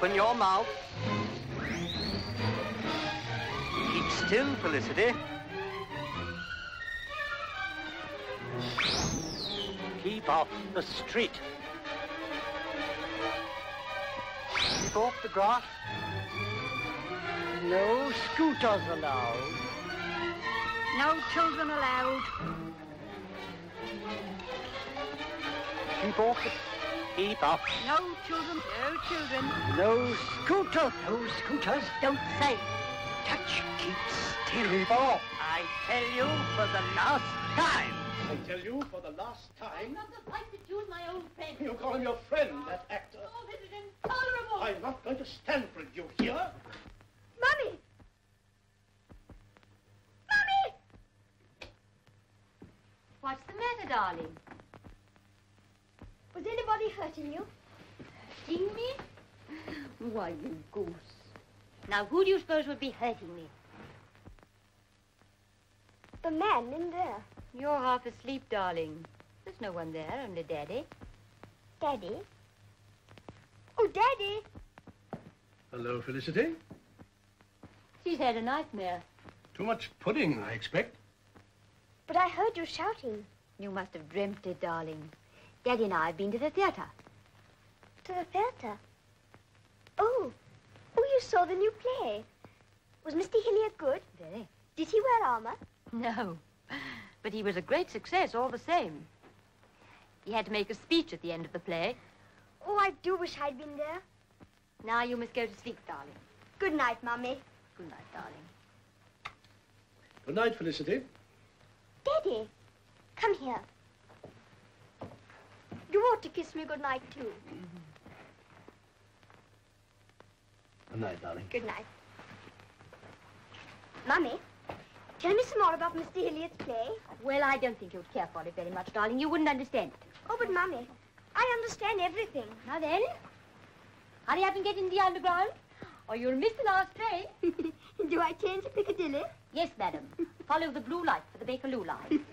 Open your mouth. Keep still, Felicity. Keep off the street. Keep off the grass. No scooters allowed. No children allowed. Keep off the... Keep off. No children. No children. No scooters. No scooters. Don't say. Touch. Keep still. Keep off. I tell you for the last time. I tell you for the last time. I'm not the right to choose my own friend. You call him your friend, that actor. Oh, this is intolerable. I'm not going to stand for you here. Mummy! Mummy! What's the matter, darling? Was anybody hurting you? Hurting me? Why, you goose. Now, who do you suppose would be hurting me? The man in there. You're half asleep, darling. There's no one there, only Daddy. Daddy? Oh, Daddy! Hello, Felicity. She's had a nightmare. Too much pudding, I expect. But I heard you shouting. You must have dreamt it, darling. Daddy and I have been to the theater. To the theater? Oh. Oh, you saw the new play. Was Mr. Hilliard good? Very. Did he wear armor? No. But he was a great success all the same. He had to make a speech at the end of the play. Oh, I do wish I'd been there. Now you must go to sleep, darling. Good night, Mummy. Good night, darling. Good night, Felicity. Daddy, come here. You ought to kiss me good night, too. Good night, darling. Good night. Mummy, tell me some more about Mr. Hilliard's play. Well, I don't think you'd care for it very much, darling. You wouldn't understand it. Oh, but Mummy, I understand everything. Now then, hurry up and get in the underground, or you'll miss the last train. Do I change to Piccadilly? Yes, madam. Follow the blue light for the Bakerloo line.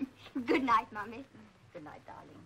Good night, Mummy. Good night, darling.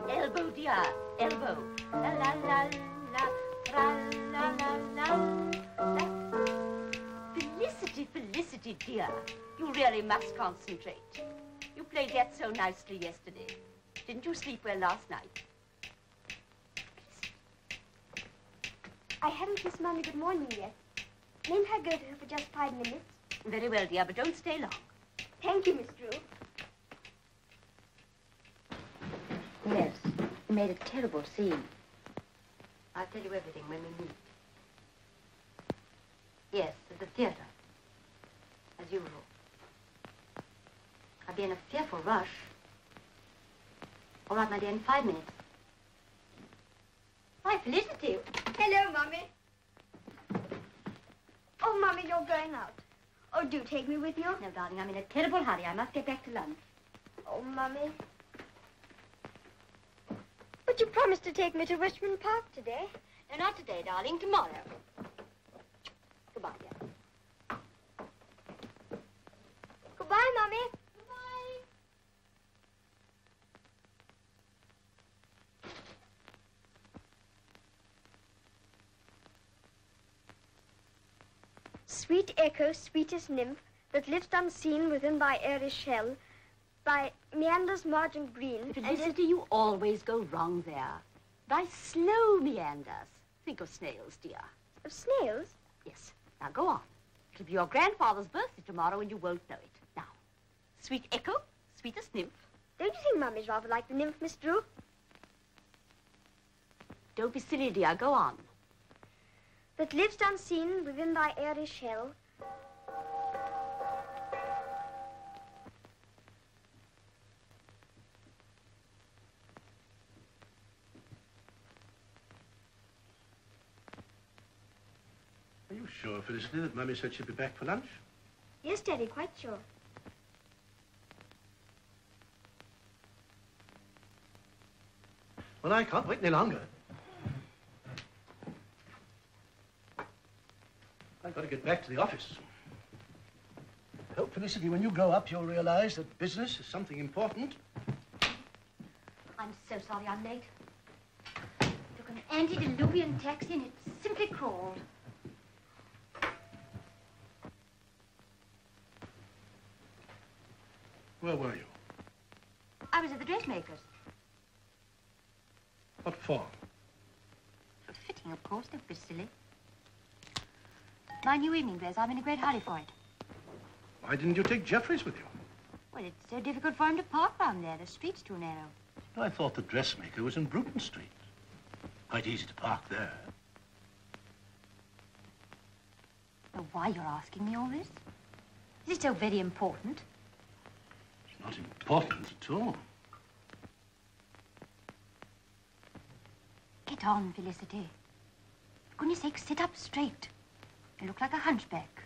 Elbow, dear, elbow. La la la la, tra la la la. Felicity, Felicity, dear. You really must concentrate. You played that so nicely yesterday. Didn't you sleep well last night? I haven't kissed Mummy good morning yet. Mayn't I go to her for just 5 minutes? Very well, dear, but don't stay long. Thank you, Miss Drew. Yes, you made a terrible scene. I'll tell you everything when we meet. Yes, at the theater. As usual. I'll be in a fearful rush. All right, my dear, in 5 minutes. Why, Felicity. Hello, Mummy. Oh, Mummy, you're going out. Oh, do take me with you. No, darling, I'm in a terrible hurry. I must get back to lunch. Oh, Mummy. But you promised to take me to Richmond Park today. No, not today, darling. Tomorrow. Goodbye, dear. Goodbye, Mummy. Goodbye. Sweet echo, sweetest nymph, that lived unseen within thy airy shell, by meanders margin green. Felicity, you always go wrong there. Thy slow meanders. Think of snails, dear. Of snails? Yes. Now go on. It'll be your grandfather's birthday tomorrow and you won't know it. Now, sweet echo, sweetest nymph. Don't you think Mummy's rather like the nymph, Miss Drew? Don't be silly, dear. Go on. That lived unseen within thy airy shell. Are you sure, Felicity, that Mummy said she'd be back for lunch? Yes, Daddy, quite sure. Well, I can't wait any longer. I've got to get back to the office. I hope, Felicity, when you grow up, you'll realize that business is something important. I'm so sorry I'm late. Took an antediluvian taxi and it simply crawled. Where were you? I was at the dressmaker's. What for? For fitting, of course. Don't be silly. My new evening dress. I'm in a great hurry for it. Why didn't you take Jeffries with you? Well, it's so difficult for him to park round there. The street's too narrow. I thought the dressmaker was in Bruton Street. Quite easy to park there. Know why you're asking me all this? Is it so very important? It's not important at all. Get on, Felicity. For goodness sake, sit up straight. You look like a hunchback.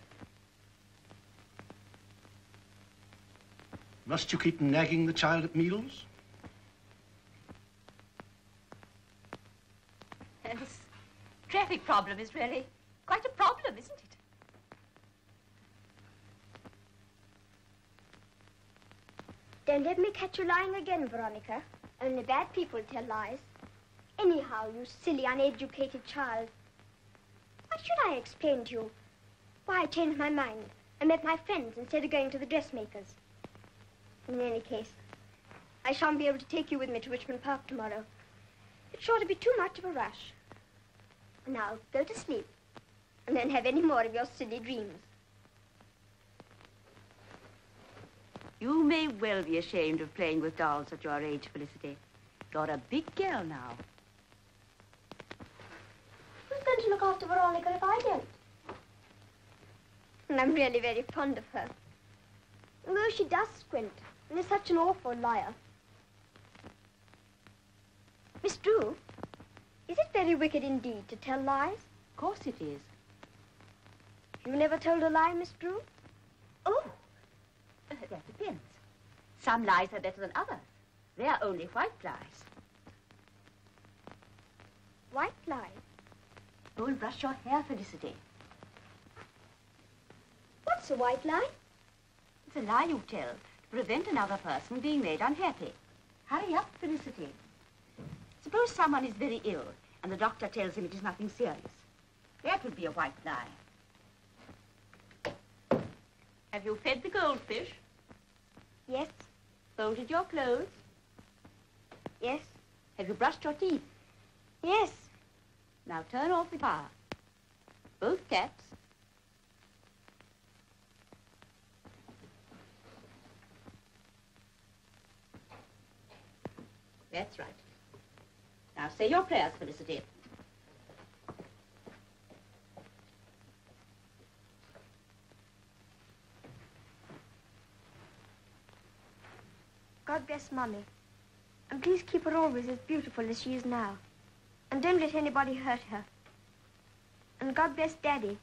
Must you keep nagging the child at meals? This traffic problem is really quite a problem, isn't it? Don't let me catch you lying again, Veronica. Only bad people tell lies. Anyhow, you silly, uneducated child. Why should I explain to you why I changed my mind and met my friends instead of going to the dressmaker's? In any case, I shan't be able to take you with me to Richmond Park tomorrow. It's sure to be too much of a rush. Now, go to sleep, and don't have any more of your silly dreams. You may well be ashamed of playing with dolls at your age, Felicity. You're a big girl now. Who's going to look after Veronica if I don't? And I'm really very fond of her. Although she does squint and is such an awful liar. Miss Drew, is it very wicked indeed to tell lies? Of course it is. You never told a lie, Miss Drew? Oh, that depends. Some lies are better than others. They are only white lies. White lies? Go and brush your hair, Felicity. What's a white lie? It's a lie you tell to prevent another person being made unhappy. Hurry up, Felicity. Suppose someone is very ill and the doctor tells him it is nothing serious. That would be a white lie. Have you fed the goldfish? Yes. Folded your clothes? Yes. Have you brushed your teeth? Yes. Now turn off the power. Both taps. That's right. Now say your prayers, Felicity. God bless Mummy. And please keep her always as beautiful as she is now. And don't let anybody hurt her. And God bless Daddy.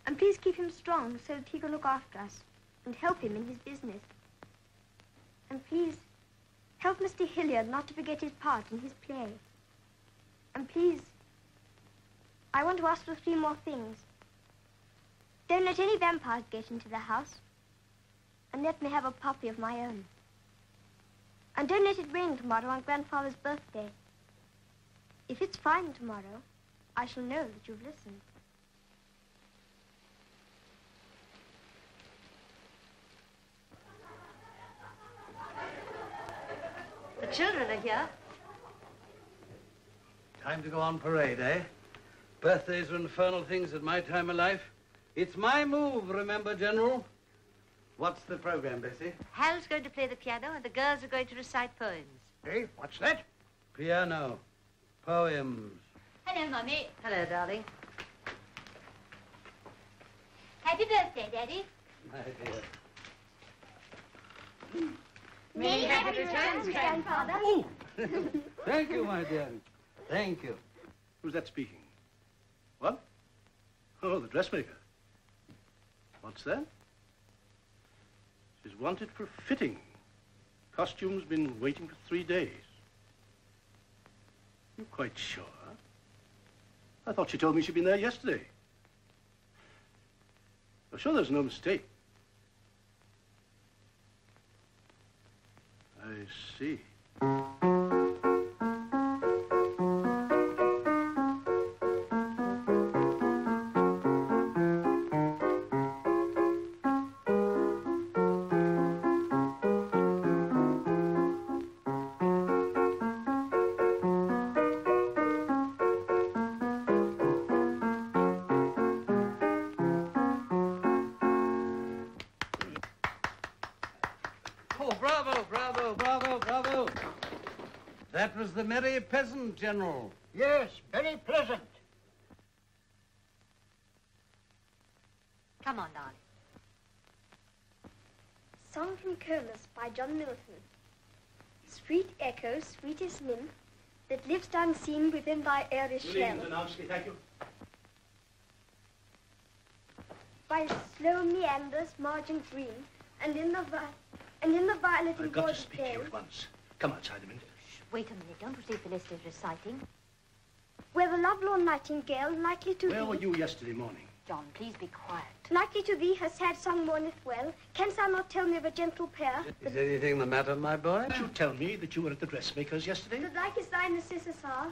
And please keep him strong so that he can look after us and help him in his business. And please help Mr. Hilliard not to forget his part in his play. And please, I want to ask for 3 more things. Don't let any vampires get into the house. And let me have a puppy of my own. And don't let it rain tomorrow on Grandfather's birthday. If it's fine tomorrow, I shall know that you've listened. children are here. Time to go on parade, eh? Birthdays are infernal things at my time of life. It's my move, remember, General? What's the program, Bessie? Hal's going to play the piano and the girls are going to recite poems. Hey, what's that? Piano. Poems. Hello, Mummy. Hello, darling. Happy birthday, Daddy. My dear. Many happy returns, Grandfather. Oh! Thank you, my dear. Thank you. Who's that speaking? What? Oh, the dressmaker. What's that? She's wanted for fitting. Costume's been waiting for 3 days. You quite sure? I thought she told me she'd been there yesterday. I'm sure there's no mistake. I see. Oh, bravo, bravo, bravo, bravo. That was the merry peasant, General. Yes, very pleasant. Come on, darling. Song from Comus by John Milton. Sweet echo, sweetest nymph, that lives unseen within thy airy shell. Thank you. By slow meanders, margin green, and in the violet I've got to embroidered speak to veil, you at once. Come outside a minute. Wait a minute. Don't you see Felicity's reciting? where the lovelorn nightingale, likely to Where were thee, you yesterday morning? John, please be quiet. likely to thee, her sad song mourneth well. Canst thou not tell me of a gentle pair? Is anything the matter, my boy? Did you tell me that you were at the dressmaker's yesterday? That like as thy narcissus are,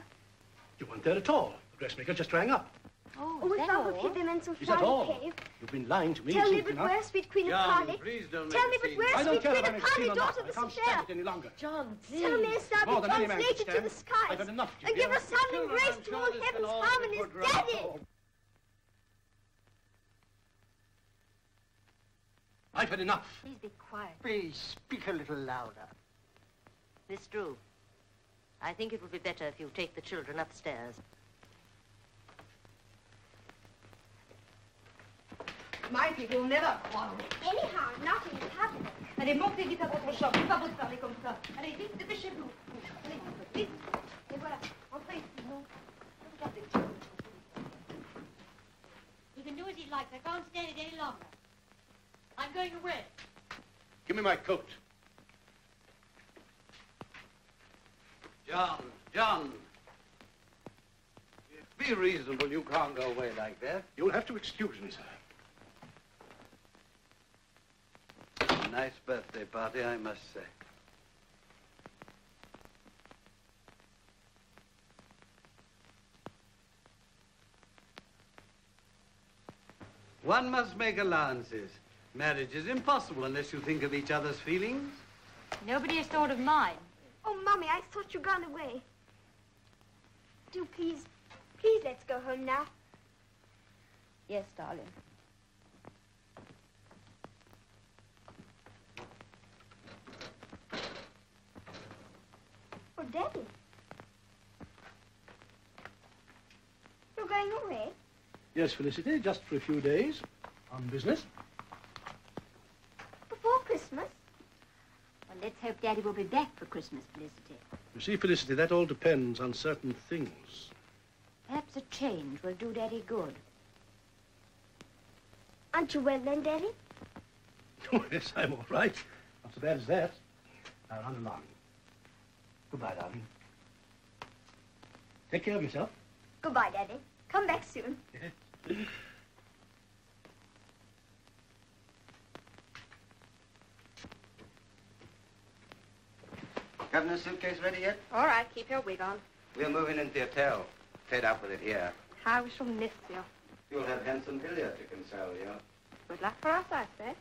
You weren't there at all. The dressmaker just rang up. Oh, or is wilt that thou all? hid them in some Is that all? flowery cave? You've been lying to me. Tell me since but enough. where, sweet queen of John, Cardiff? please don't Tell me make a but scene. where, I don't sweet care queen if I'm of a Cardiff, or not. daughter I of the can't stand spare? it any longer. John, please. Tell me, thou More be than any man can translated to stand. the skies, I've had enough, and give Julia. a sounding Children, grace I'm to sure all this heaven's can all harmonies, be put right. Daddy! I've had enough. Please be quiet. Please speak a little louder. Miss Drew, I think it would be better if you take the children upstairs. My people never quarrel. Anyhow, nothing is happening. Allez, montez vite à votre chambre. Pas beau de parler comme ça. Allez, vite, dépêchez-vous. Allez, vite. Et voilà, entrez. Non. Regardez. He can do as he likes. I can't stand it any longer. I'm going away. Give me my coat. John. Be reasonable. You can't go away like that. You'll have to excuse me, sir. Nice birthday party, I must say. One must make allowances. Marriage is impossible unless you think of each other's feelings. Nobody has thought of mine. Oh, Mummy, I thought you'd gone away. Do please, let's go home now. Yes, darling. Oh, Daddy. You're going away? Yes, Felicity, just for a few days. On business. Before Christmas? Well, let's hope Daddy will be back for Christmas, Felicity. You see, Felicity, that all depends on certain things. Perhaps a change will do Daddy good. Aren't you well then, Daddy? Oh, yes, I'm all right. Not so bad as that. Now, run along. Goodbye, darling. Take care of yourself. Goodbye, Daddy. Come back soon. Governor's suitcase ready yet? All right, keep your wig on. We're moving into the hotel. Fed up with it here. How we shall miss you. You'll have handsome Hilliard to console you. Good luck for us, I say.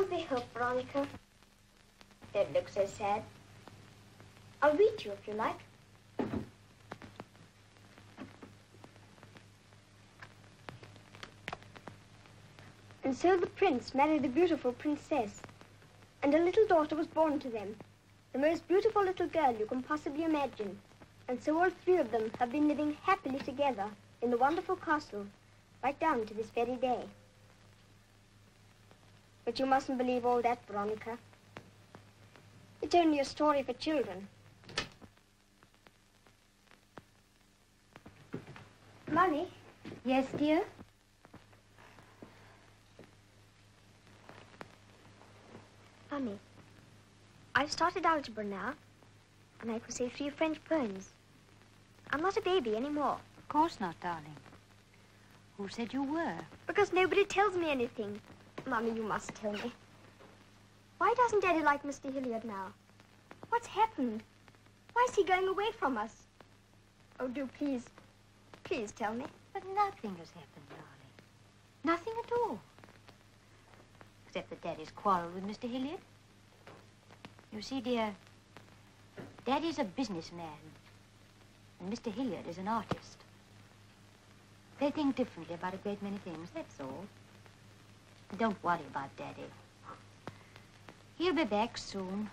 Can't be helped, Veronica. Don't look so sad. I'll read you if you like. And so the prince married the beautiful princess, and a little daughter was born to them, the most beautiful little girl you can possibly imagine. And so all three of them have been living happily together in the wonderful castle, right down to this very day. But you mustn't believe all that, Veronica. It's only a story for children. Mummy? Yes, dear? Mummy, I've started algebra now, and I can say 3 French poems. I'm not a baby anymore. Of course not, darling. Who said you were? Because nobody tells me anything. Mummy, you must tell me. Why doesn't Daddy like Mr. Hilliard now? What's happened? Why is he going away from us? Oh, do please, please tell me. But nothing has happened, darling. Nothing at all. Except that Daddy's quarreled with Mr. Hilliard. You see, dear, Daddy's a businessman, and Mr. Hilliard is an artist. They think differently about a great many things, that's all. Don't worry about Daddy. He'll be back soon.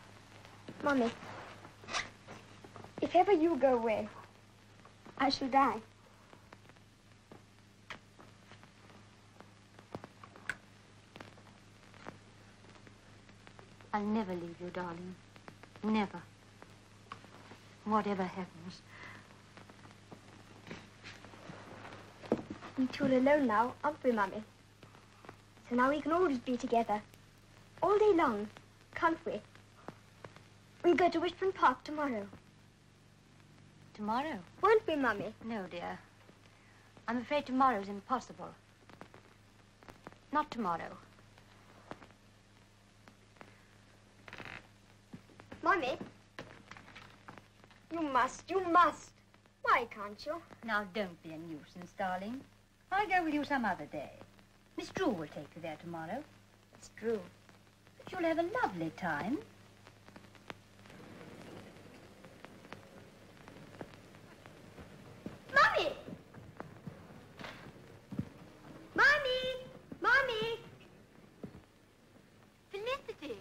Mummy, if ever you go away, I shall die. I'll never leave you, darling. Never. Whatever happens. We two are alone now, aren't we, Mummy? So now we can always be together. All day long, can't we? We'll go to Richmond Park tomorrow. Tomorrow? Won't we, Mummy? No, dear. I'm afraid tomorrow's impossible. Not tomorrow. Mummy, you must, you must. Why can't you? Now, don't be a nuisance, darling. I'll go with you some other day. Miss Drew will take you there tomorrow. It's true. But you'll have a lovely time. Mommy! Mommy! Mommy! Felicity!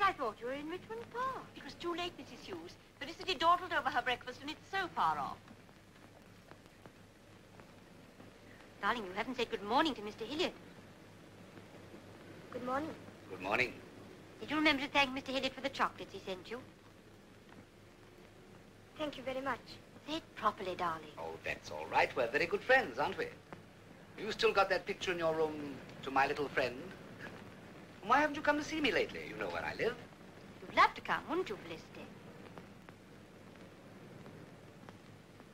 I thought you were in Richmond Park. It was too late, Mrs. Hughes. Felicity dawdled over her breakfast, and it's so far off. Darling, you haven't said good morning to Mr. Hilliard. Good morning. Good morning. Did you remember to thank Mr. Hilliard for the chocolates he sent you? Thank you very much. Say it properly, darling. Oh, that's all right. We're very good friends, aren't we? You still got that picture in your room to my little friend? Why haven't you come to see me lately? You know where I live. You'd love to come, wouldn't you, Felicity?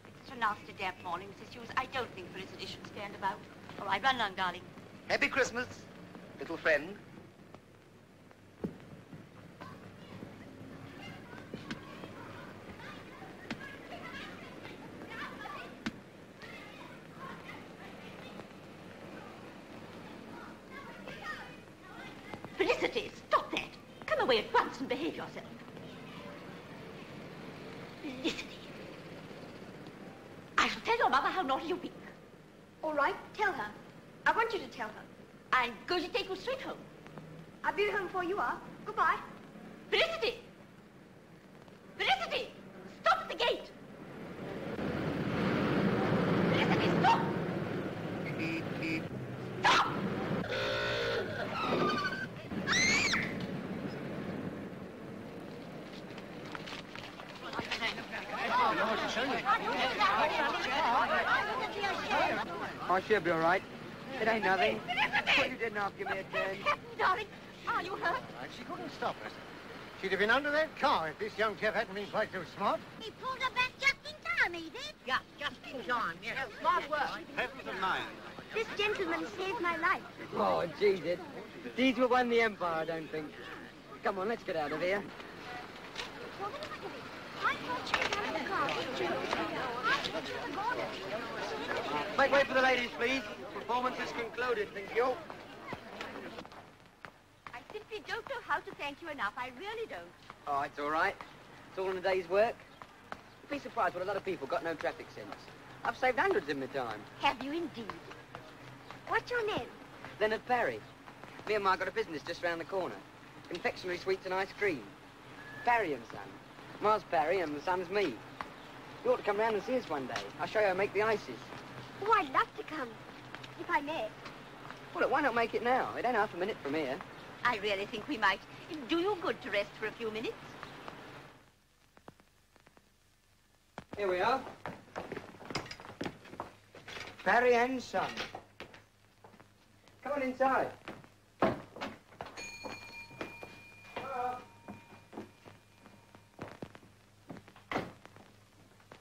It's such a nasty damp morning, Mrs. Hughes. I don't think Felicity should stand about. All right, run along, darling. Happy Christmas, little friend. Felicity, stop that. Come away at once and behave yourself. Felicity. I shall tell your mother how naughty you've been. All right, tell her. I want you to tell her. I'm going to take you straight home. I'll be home before you are. Goodbye. Felicity! Felicity! Stop at the gate! Felicity, stop! Stop! Oh, she'll be all right. It ain't nothing. Well, you didn't have to give me a turn. Darling, are you hurt? She couldn't stop us. She'd have been under that car if this young chap hadn't been quite so smart. He pulled her back just in time, he did. Yeah, just in time. Yeah, smart work. Heavens and mine. This gentleman saved my life. Oh, gee, did. These will win the Empire, I don't think. Come on, let's get out of here. I thought she was out of the car. Make way for the ladies, please. Performance is concluded, thank you. I thank you enough. I really don't. Oh, it's all right. It's all in a day's work. You'd be surprised what a lot of people got no traffic sense. I've saved hundreds in my time. Have you indeed? What's your name? Leonard Parry. Me and Ma got a business just round the corner. Confectionery sweets and ice cream. Parry and Son. Ma's Parry and the son's me. You ought to come round and see us one day. I'll show you how to make the ices. Oh, I'd love to come, if I may. Well, look, why not make it now? It ain't half a minute from here. I really think we might. Do you good to rest for a few minutes? Here we are. Parry and Son. Come on inside.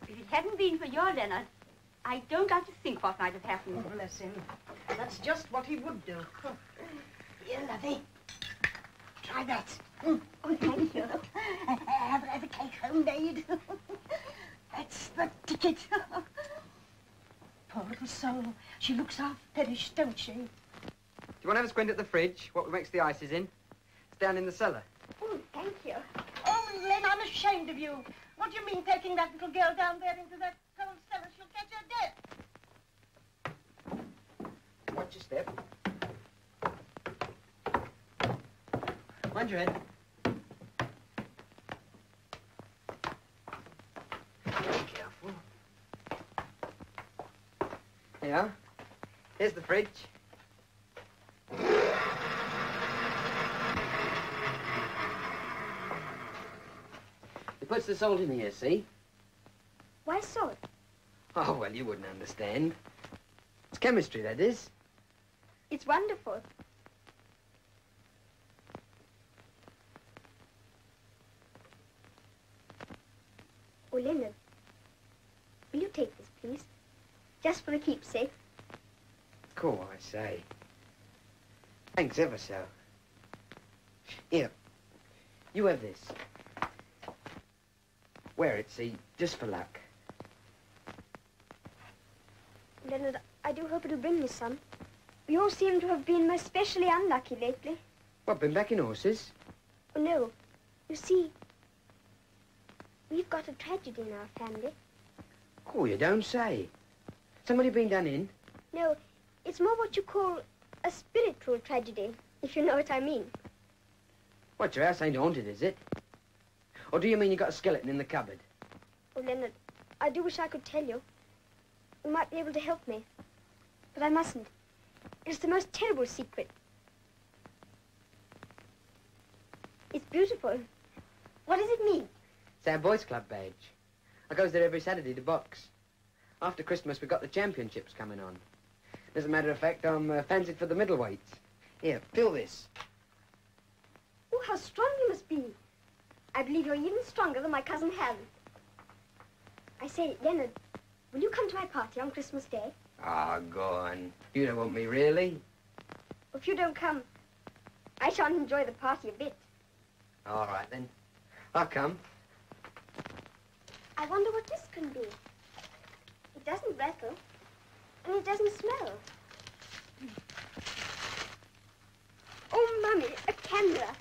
If it hadn't been for your Leonard, I don't like to think what might have happened. Oh, bless him. That's just what he would do. Here, lovey. Try that. Oh, thank you. Have a cake homemade. That's the ticket. Poor little soul. She looks half perished, don't she? Do you want to have a squint at the fridge? What makes the ices in? It's down in the cellar. Oh, thank you. Oh, Len, I'm ashamed of you. What do you mean taking that little girl down there into that cold cellar? She'll catch her death. Watch your step. Mind your head. Be careful. Here you are. Here's the fridge. It puts the salt in here, see? Why salt? Oh, well, you wouldn't understand. It's chemistry, that is. It's wonderful. Oh, Leonard, will you take this, please? Just for a keepsake. Cool, I say. Thanks ever so. Here, you have this. Wear it, see, just for luck. Leonard, I do hope it'll bring me some. We all seem to have been most specially unlucky lately. What, been backing horses? Oh, no. You see, we've got a tragedy in our family. Oh, you don't say. Somebody been done in? No, it's more what you call a spiritual tragedy, if you know what I mean. What, your house ain't haunted, is it? Or do you mean you got a skeleton in the cupboard? Oh, Leonard, I do wish I could tell you. You might be able to help me. But I mustn't. It's the most terrible secret. It's beautiful. What does it mean? It's our boys' club badge. I goes there every Saturday to box. After Christmas, we've got the championships coming on. As a matter of fact, I'm fancied for the middleweights. Here, fill this. Oh, how strong you must be. I believe you're even stronger than my cousin Harry. I say, Leonard, will you come to my party on Christmas Day? Ah, go on. You don't want me, really? If you don't come, I shan't enjoy the party a bit. All right, then. I'll come. I wonder what this can be. It doesn't rattle, and it doesn't smell. Oh, Mummy, a camera.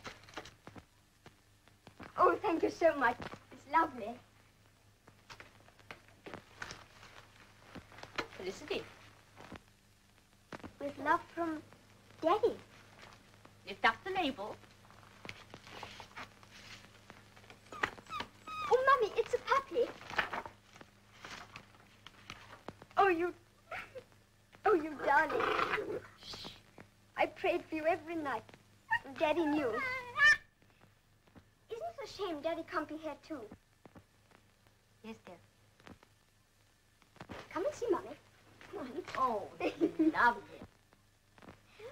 Oh, thank you so much. It's lovely. Felicity, With love from Daddy. lift up the label. Oh, Mummy, it's a puppy. Oh, you darling. Shh. I prayed for you every night. Daddy knew. Isn't it a shame Daddy can't be here, too? Yes, dear. Come and see Mummy. Come on. Oh, lovely.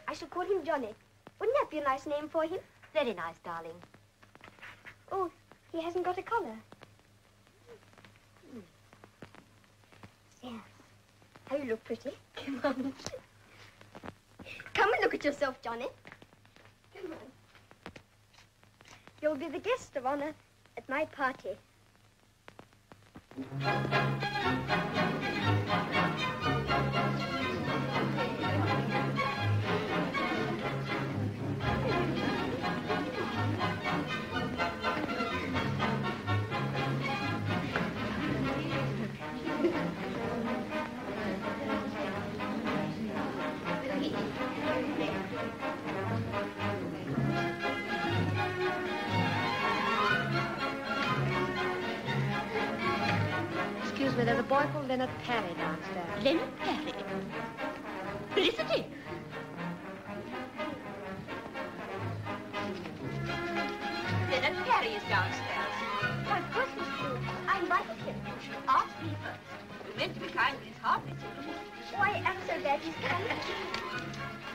I shall call him Johnny. Wouldn't that be a nice name for him? Very nice, darling. Oh, he hasn't got a collar. Yes. How you look pretty. Come on. Come and look at yourself, Johnny. Come on. You'll be the guest of honor at my party. Felicity, there's a boy called Leonard Perry downstairs. Leonard Perry? Felicity! Leonard Perry is downstairs. Why, of course, Miss Blue. I invited him. You should ask me first. You meant to be kind, but it's hardly suitable. Why, I'm so glad he's coming.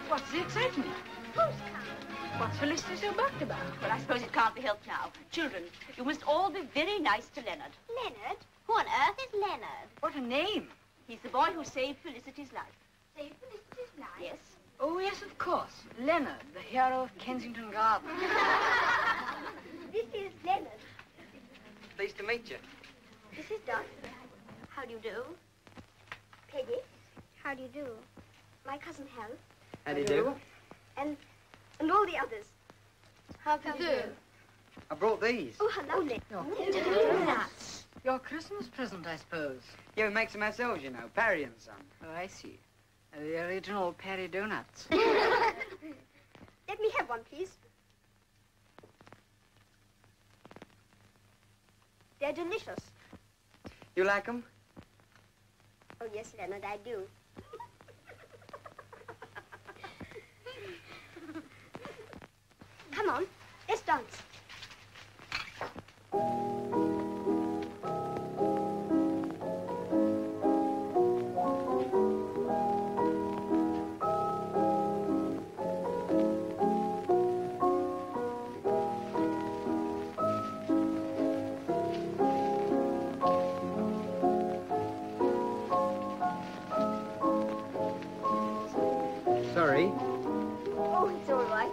What's the excitement? Who's coming? What's Felicity so bucked about? Well, I suppose it can't be helped now. Children, you must all be very nice to Leonard. Leonard? Who on earth is Leonard? What a name. He's the boy who saved Felicity's life. Saved Felicity's life? Yes. Oh, yes, of course. Leonard, the hero of Kensington Gardens. This is Leonard. Pleased to meet you. This is Dot. How do you do? Peggy. How do you do? My cousin Hal. How do you do? And all the others. How do you do? I brought these. Oh, how lovely. Nuts. Your Christmas present, I suppose. Yeah, we make them ourselves, you know. Perry and Son. Oh, I see. The original Perry donuts. Let me have one, please. They're delicious. You like them? Oh, yes, Leonard, I do. Come on, let's dance. Sorry. Oh, it's all right.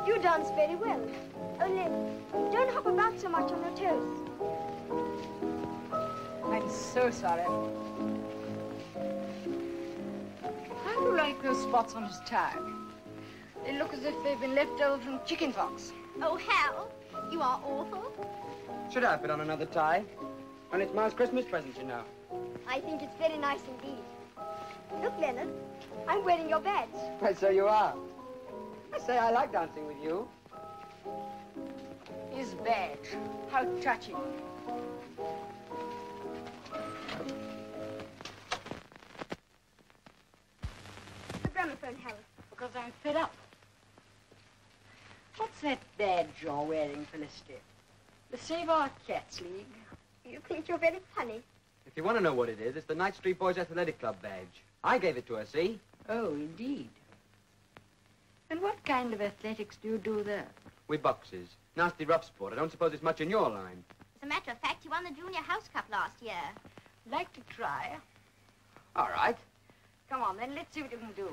You dance very well. Only don't hop about so much on your toes. I'm so sorry. How do you like those spots on his tie? They look as if they've been left over from chicken pox. Oh, Hal, you are awful. Should I put on another tie? And it's Ma's Christmas present, you know. I think it's very nice indeed. Look, Leonard, I'm wearing your badge. Well, so you are. I say I like dancing with you. His badge. How touching. The gramophone, Hal. Because I'm fed up. What's that badge you're wearing, Felicity? The Save Our Cats League. You think you're very funny. If you want to know what it is, it's the Night Street Boys Athletic Club badge. I gave it to her, see? Oh, indeed. And what kind of athletics do you do there? We boxes. Nasty rough sport. I don't suppose it's much in your line. As a matter of fact, you won the Junior House Cup last year. Like to try? All right. Come on, then, let's see what you can do.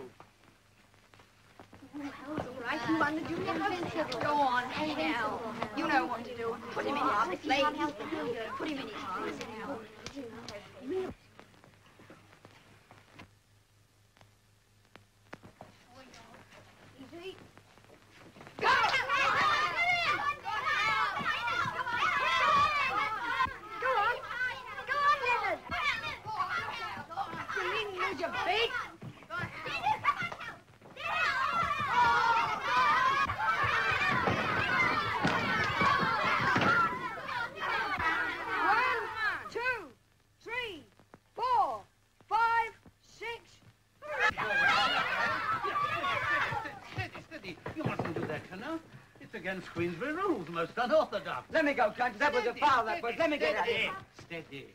All right, you won the Junior House Cup. Go on, hey now. You know what to do. Put him in his place. Put him in his place now. Go! against Queensbury rules, most unorthodox. Let me go, Judge. That was a foul, that was. Let me get at him. Steady.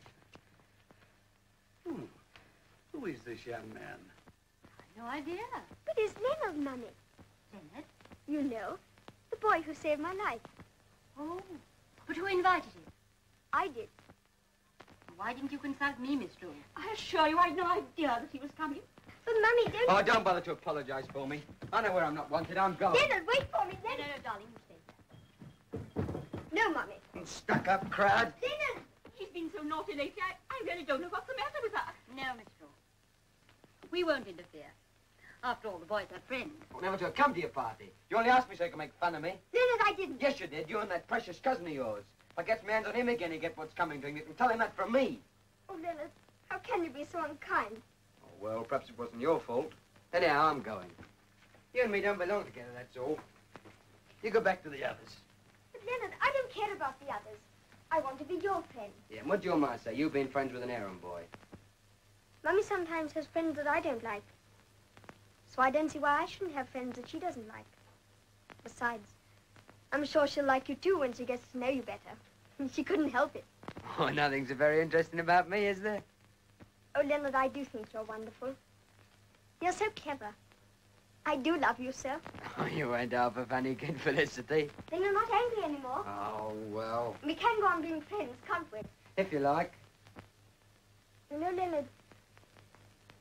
Who is this young man? No idea. But it's Leonard, Mummy. Leonard? You know, the boy who saved my life. Oh, but who invited him? I did. Why didn't you consult me, Miss Drew? I assure you, I had no idea that he was coming. But, Mummy, don't... Oh, don't bother to apologize for me. I know where I'm not wanted. I'm going. Leonard, wait for me, No, Leonard. no, darling, you stay there. No, Mummy. Stuck-up crowd. Leonard! She's been so naughty lately, I really don't know what's the matter with her. No, Miss Drew. We won't interfere. After all, the boy's our friend. Never to have come to your party. You only asked me so you could make fun of me. Leonard, I didn't. Yes, you did. You and that precious cousin of yours. If I get my hands on him again, he get what's coming to him. You can tell him that from me. Oh, Leonard, how can you be so unkind? Oh, well, perhaps it wasn't your fault. Anyhow, I'm going. You and me don't belong together, that's all. You go back to the others. But, Leonard, I don't care about the others. I want to be your friend. Yeah, and what'd your ma say? You've been friends with an errand boy. Mummy sometimes has friends that I don't like. So I don't see why I shouldn't have friends that she doesn't like. Besides, I'm sure she'll like you too when she gets to know you better. She couldn't help it. Oh, nothing so very interesting about me, is there? Oh, Leonard, I do think you're wonderful. You're so clever. I do love you, sir. Oh, you ain't half a funny kid, Felicity. Then you're not angry anymore. Oh, well. We can go on being friends, can't we? If you like. You know, Leonard,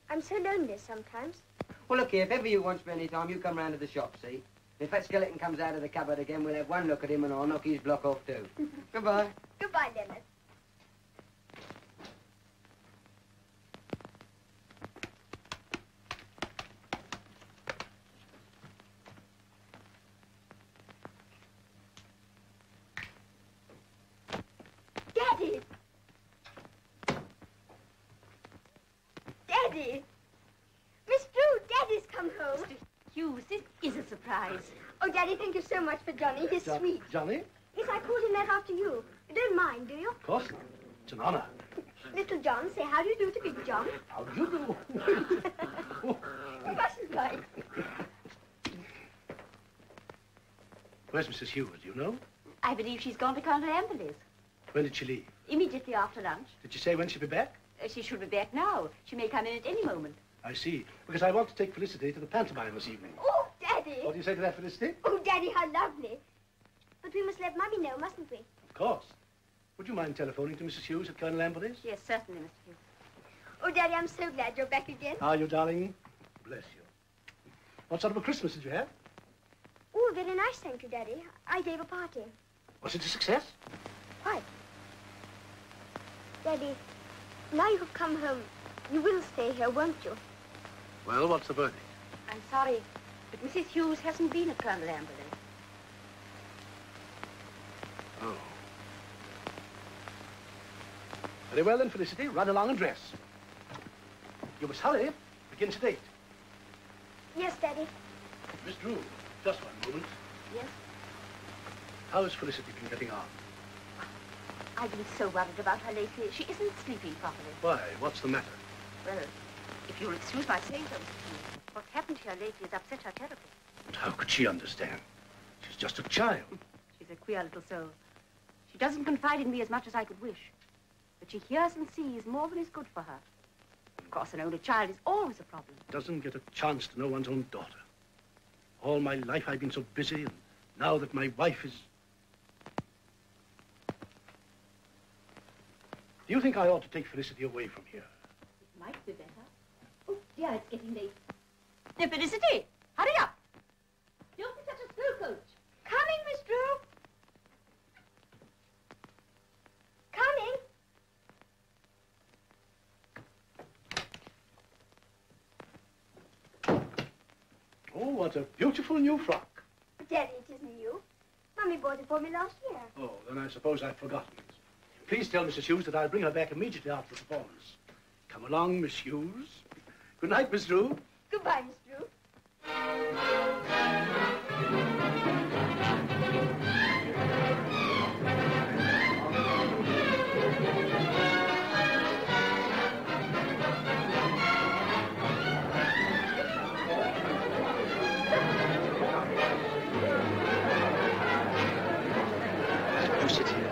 I'm so lonely sometimes. Well, look here, if ever you want to spend any time, you come round to the shop, see? If that skeleton comes out of the cupboard again, we'll have one look at him and I'll knock his block off too. Goodbye. Goodbye, Leonard. Daddy! Daddy! Miss Drew, Daddy's come home. Hughes, this is a surprise. Oh, Daddy, thank you so much for Johnny. He's sweet. Johnny? Yes, I called him that after you. You don't mind, do you? Of course not. It's an honor. Little John, say how do you do to Big John? How do you do? You mustn't mind. Where's Mrs. Hughes, do you know? I believe she's gone to Colonel Amberley's. When did she leave? Immediately after lunch. Did she say when she'll be back? She should be back now. She may come in at any moment. I see. Because I want to take Felicity to the pantomime this evening. Oh, Daddy! What do you say to that, Felicity? Oh, Daddy, how lovely. But we must let Mummy know, mustn't we? Of course. Would you mind telephoning to Mrs. Hughes at Colonel Amberley's? Yes, certainly, Mr. Hughes. Oh, Daddy, I'm so glad you're back again. Are you, darling? Bless you. What sort of a Christmas did you have? Oh, very nice, thank you, Daddy. I gave a party. Was it a success? Quite. Daddy, now you've come home, you will stay here, won't you? Well, what's the verdict? I'm sorry, but Mrs. Hughes hasn't been at Colonel Amberley. Oh. Very well then, Felicity. Run along and dress. You must hurry. Begin to date. Yes, Daddy. Miss Drew, just one moment. Yes? How's Felicity been getting on? I've been so worried about her lately. She isn't sleeping properly. Why? What's the matter? Well, if you'll excuse my saying so, Mr. Hughes, what's happened to her lately has upset her terribly. But how could she understand? She's just a child. She's a queer little soul. She doesn't confide in me as much as I could wish. But she hears and sees more than is good for her. Of course, an older child is always a problem. Doesn't get a chance to know one's own daughter. All my life I've been so busy, and now that my wife is... Do you think I ought to take Felicity away from here? It might be better. Oh, dear, it's getting late. Now, Felicity, hurry up. Don't be such a slow coach. Coming, Miss Drew. Coming. Oh, what a beautiful new frock. Daddy, it isn't you. Mummy bought it for me last year. Oh, then I suppose I've forgotten it. Please tell Mrs. Hughes that I'll bring her back immediately after the performance. Come along, Miss Hughes. Good night, Miss Drew. Goodbye, Miss Drew. You sit here.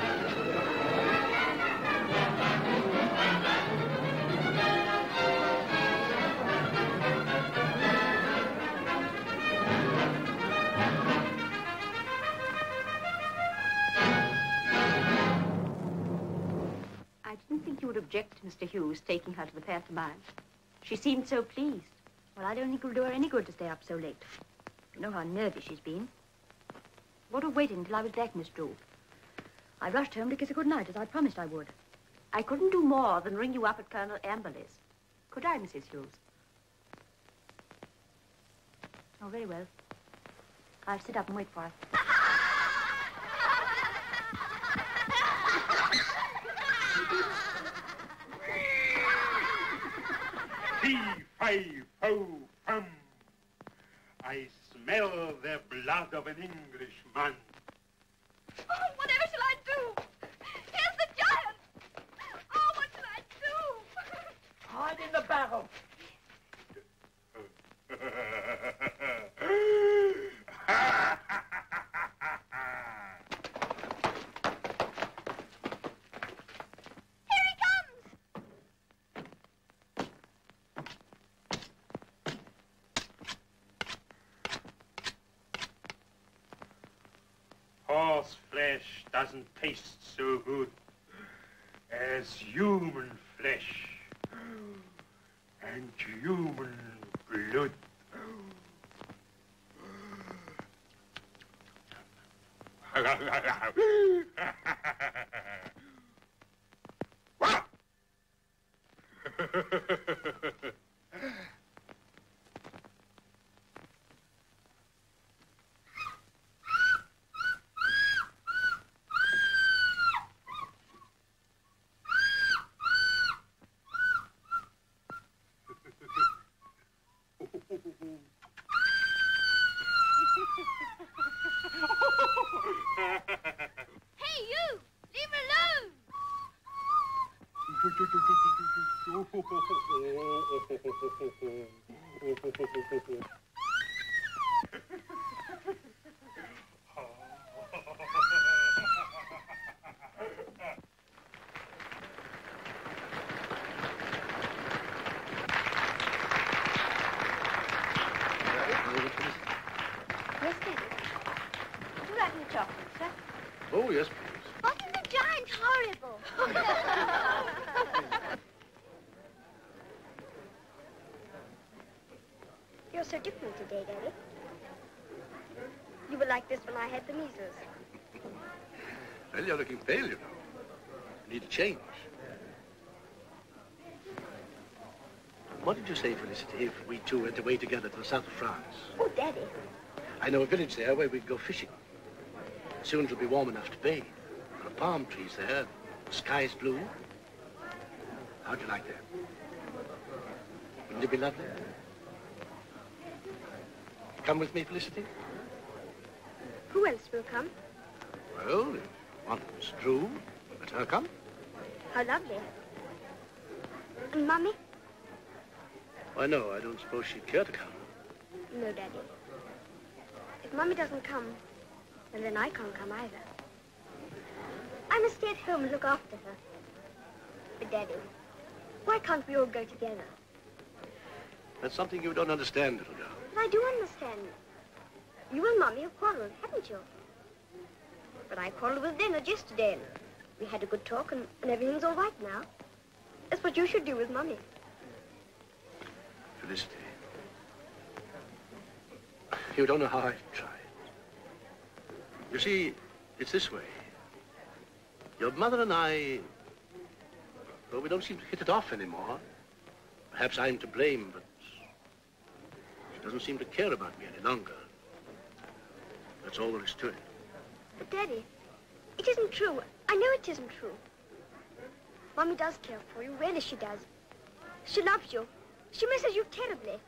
I didn't think you would object to Mr. Hughes taking her to the pantomime. She seemed so pleased. Well, I don't think it'll do her any good to stay up so late. You know how nervous she's been. Would have waited until I was back, Miss Drew. I rushed home to kiss her good night, as I promised I would. I couldn't do more than ring you up at Colonel Amberley's. Could I, Mrs. Hughes? Oh, very well. I'll sit up and wait for her. Fee-fi-fo-fum. I smell the blood of an Englishman. Oh, whatever shall I do? Here's blood in the barrel. Horse flesh doesn't taste so good as human flesh and human blood. Hey, you! Leave her alone! Yes, Daddy. Would you like any chocolate, sir? Oh, yes, please. Wasn't the giant horrible? You're so different today, Daddy. You were like this when I had the measles. Well, you're looking pale, you know. You need a change. What did you say, Felicity, if we two went away together to the south of France? Oh, Daddy. I know a village there where we'd go fishing. Soon it'll be warm enough to bathe. There are palm trees there. The sky's blue. How'd you like that? Wouldn't it be lovely? Come with me, Felicity? Who else will come? Well, if one was Drew, let her come. How lovely. And Mummy? Why, no, I don't suppose she'd care to come. No, Daddy. If Mummy doesn't come, well, then I can't come either. I must stay at home and look after her. But, Daddy, why can't we all go together? That's something you don't understand, little girl. But I do understand. You and Mummy have quarreled, haven't you? But I quarreled with Leonard yesterday, and we had a good talk, and everything's all right now. That's what you should do with Mummy. Felicity, you don't know how I've tried. You see, it's this way. Your mother and I, well, we don't seem to hit it off anymore. Perhaps I'm to blame, but she doesn't seem to care about me any longer. That's all there is to it. But, Daddy, it isn't true. I know it isn't true. Mummy does care for you, really she does. She loves you. She misses you terribly.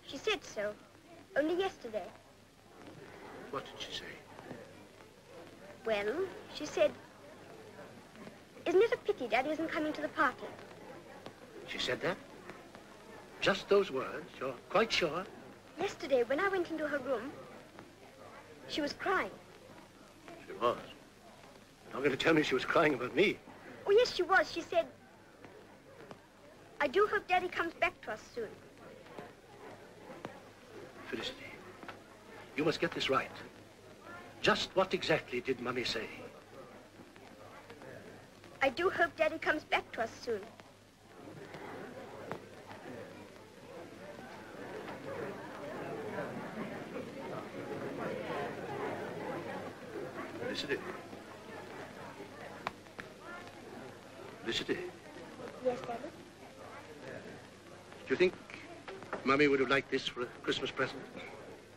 She said so, only yesterday. What did she say? Well, she said, isn't it a pity Daddy isn't coming to the party? She said that? Just those words? You're quite sure? Yesterday, when I went into her room, she was crying. She was. You're not going to tell me she was crying about me. Oh, yes, she was. She said, I do hope Daddy comes back to us soon. Felicity, you must get this right. Just what exactly did Mummy say? I do hope Daddy comes back to us soon. Felicity. Felicity, Yes, Daddy? do you think Mummy would have liked this for a Christmas present?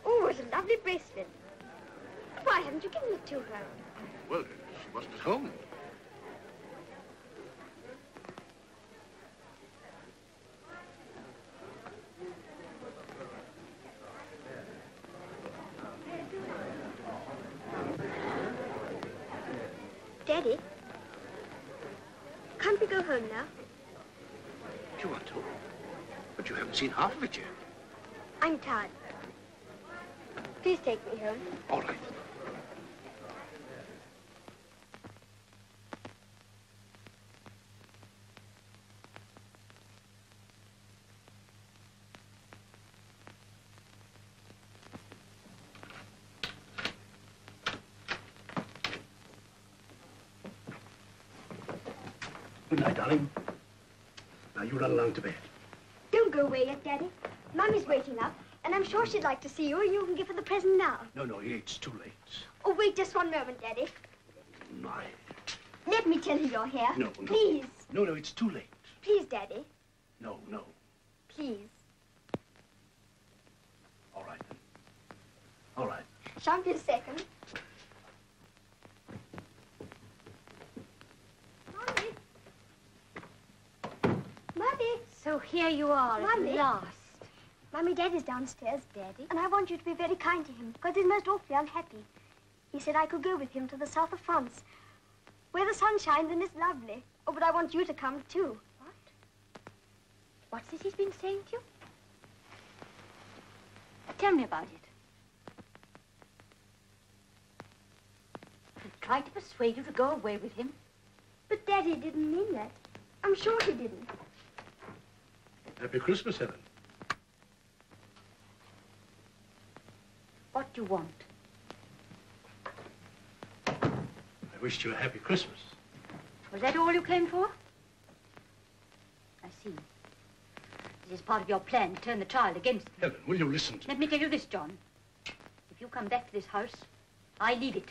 Oh, what a lovely bracelet. Why haven't you given it to her? Well, she wasn't at home. Daddy, can't we go home now? If you want to. But you haven't seen half of it yet. I'm tired. Please take me home. All right. Good night, darling. Now you run along to bed. Don't go away yet, Daddy. Mummy's waiting up, and I'm sure she'd like to see you, or you can give her the present now. No, it's too late. Oh, wait just one moment, Daddy. My. Let me tell you your hair. No. Please. No, it's too late. Please, Daddy. No. Please. All right, then. All right. Shan't be a second. Mummy. So here you are Mummy. at last. Mummy, Daddy's downstairs. Daddy? And I want you to be very kind to him, because he's most awfully unhappy. He said I could go with him to the south of France, where the sun shines and it's lovely. Oh, but I want you to come, too. What? What's this he's been saying to you? Tell me about it. He tried to persuade you to go away with him? But Daddy didn't mean that. I'm sure he didn't. Happy Christmas, Helen. What do you want? I wished you a happy Christmas. Was that all you came for? I see. This is part of your plan to turn the child against me. Helen, will you listen to me? Let me tell you this, John. If you come back to this house, I leave it.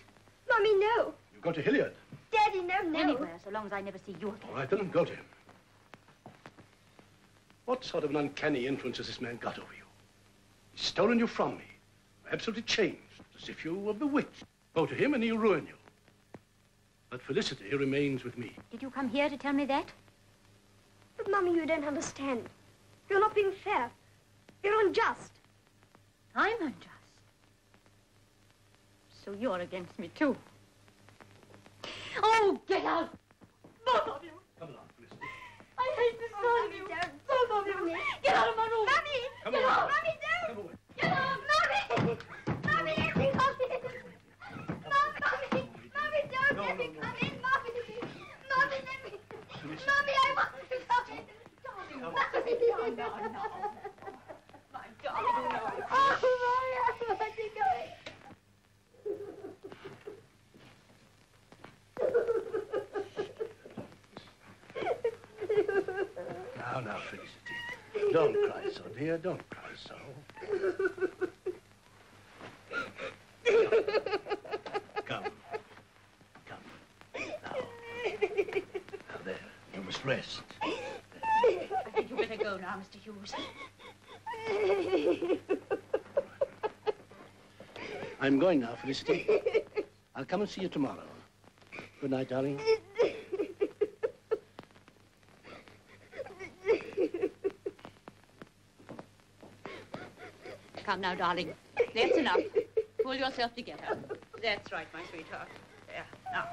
Mummy, no. You go to Hilliard. Daddy, no. Anywhere, so long as I never see you again. All right, then, go to him. What sort of an uncanny influence has this man got over you? He's stolen you from me. Absolutely changed, as if you were bewitched. Go to him and he'll ruin you. But Felicity remains with me. Did you come here to tell me that? But, Mummy, you don't understand. You're not being fair. You're unjust. I'm unjust. So you're against me, too. Oh, get out! Both of you! Come along, Felicity. I hate this son of you. Both of you! Get out of my room! Mummy! Come Get on. out! Mummy, don't! Come away. Get out! Mummy! Mummy, let me come in! Mummy! Mummy, don't let me come in! Mummy! Mummy, let me... Mummy, I want to come in! Mummy! No. My darling, no. Oh, Mummy, I want to go in! Now, Felicity. Don't cry so, dear. Don't cry so. Come. Now, there. You must rest. I think you better go now, Mr. Hughes. I'm going now, Felicity. I'll come and see you tomorrow. Good night, darling. Come now, darling. That's enough. Pull yourself together. That's right, my sweetheart. There. Now.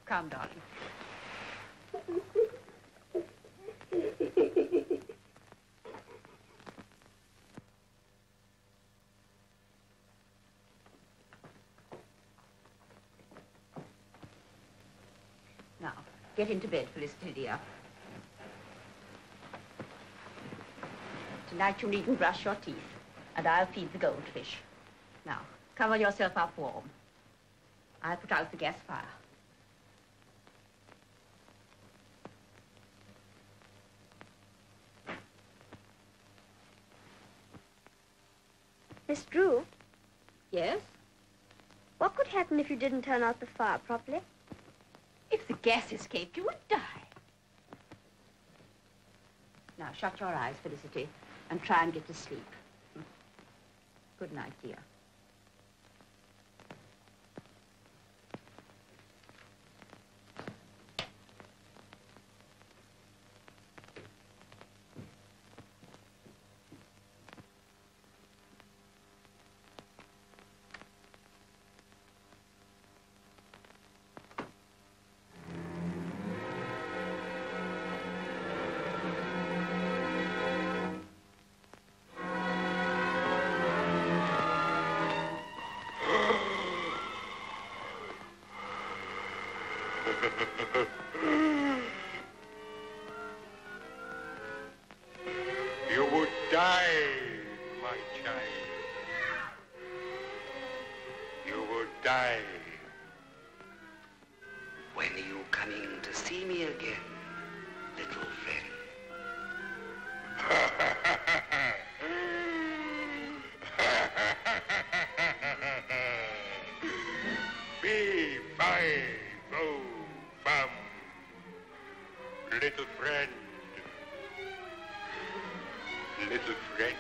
Come, darling. Now, get into bed, Felicity, dear. Tonight you needn't brush your teeth, and I'll feed the goldfish. Now, cover yourself up warm. I'll put out the gas fire. Miss Drew, Yes? what could happen if you didn't turn out the fire properly? If the gas escaped, you would die. Now, shut your eyes, Felicity, and try and get to sleep. Good night, dear. You would die, my child. You would die. When are you coming to see me again, little friend? Be fine, oh, fam, little friend. Little friend.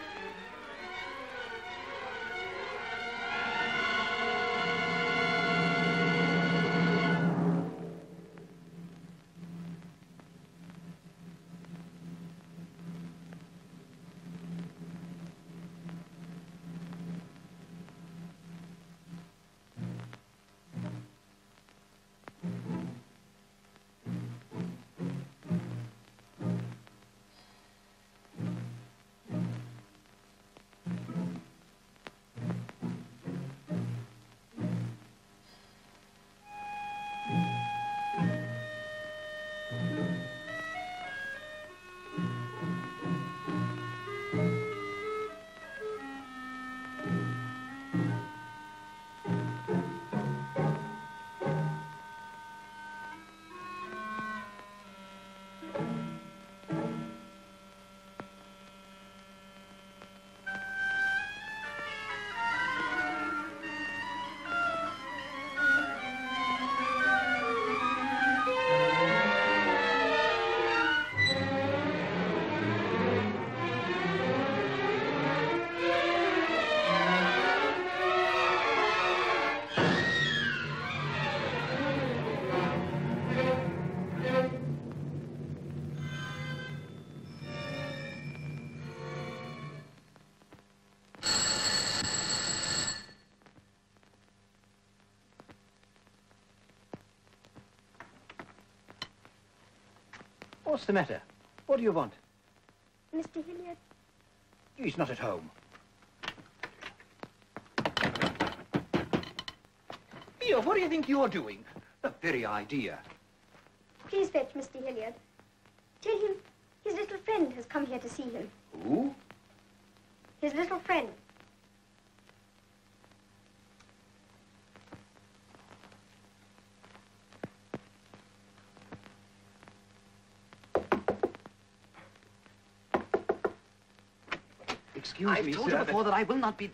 What's the matter? What do you want? Mr. Hilliard? He's not at home. Here, what do you think you're doing? The very idea. Please fetch Mr. Hilliard. Tell him his little friend has come here to see him. Who? His little friend. Excuse me, I've told sir, you before that I will not be...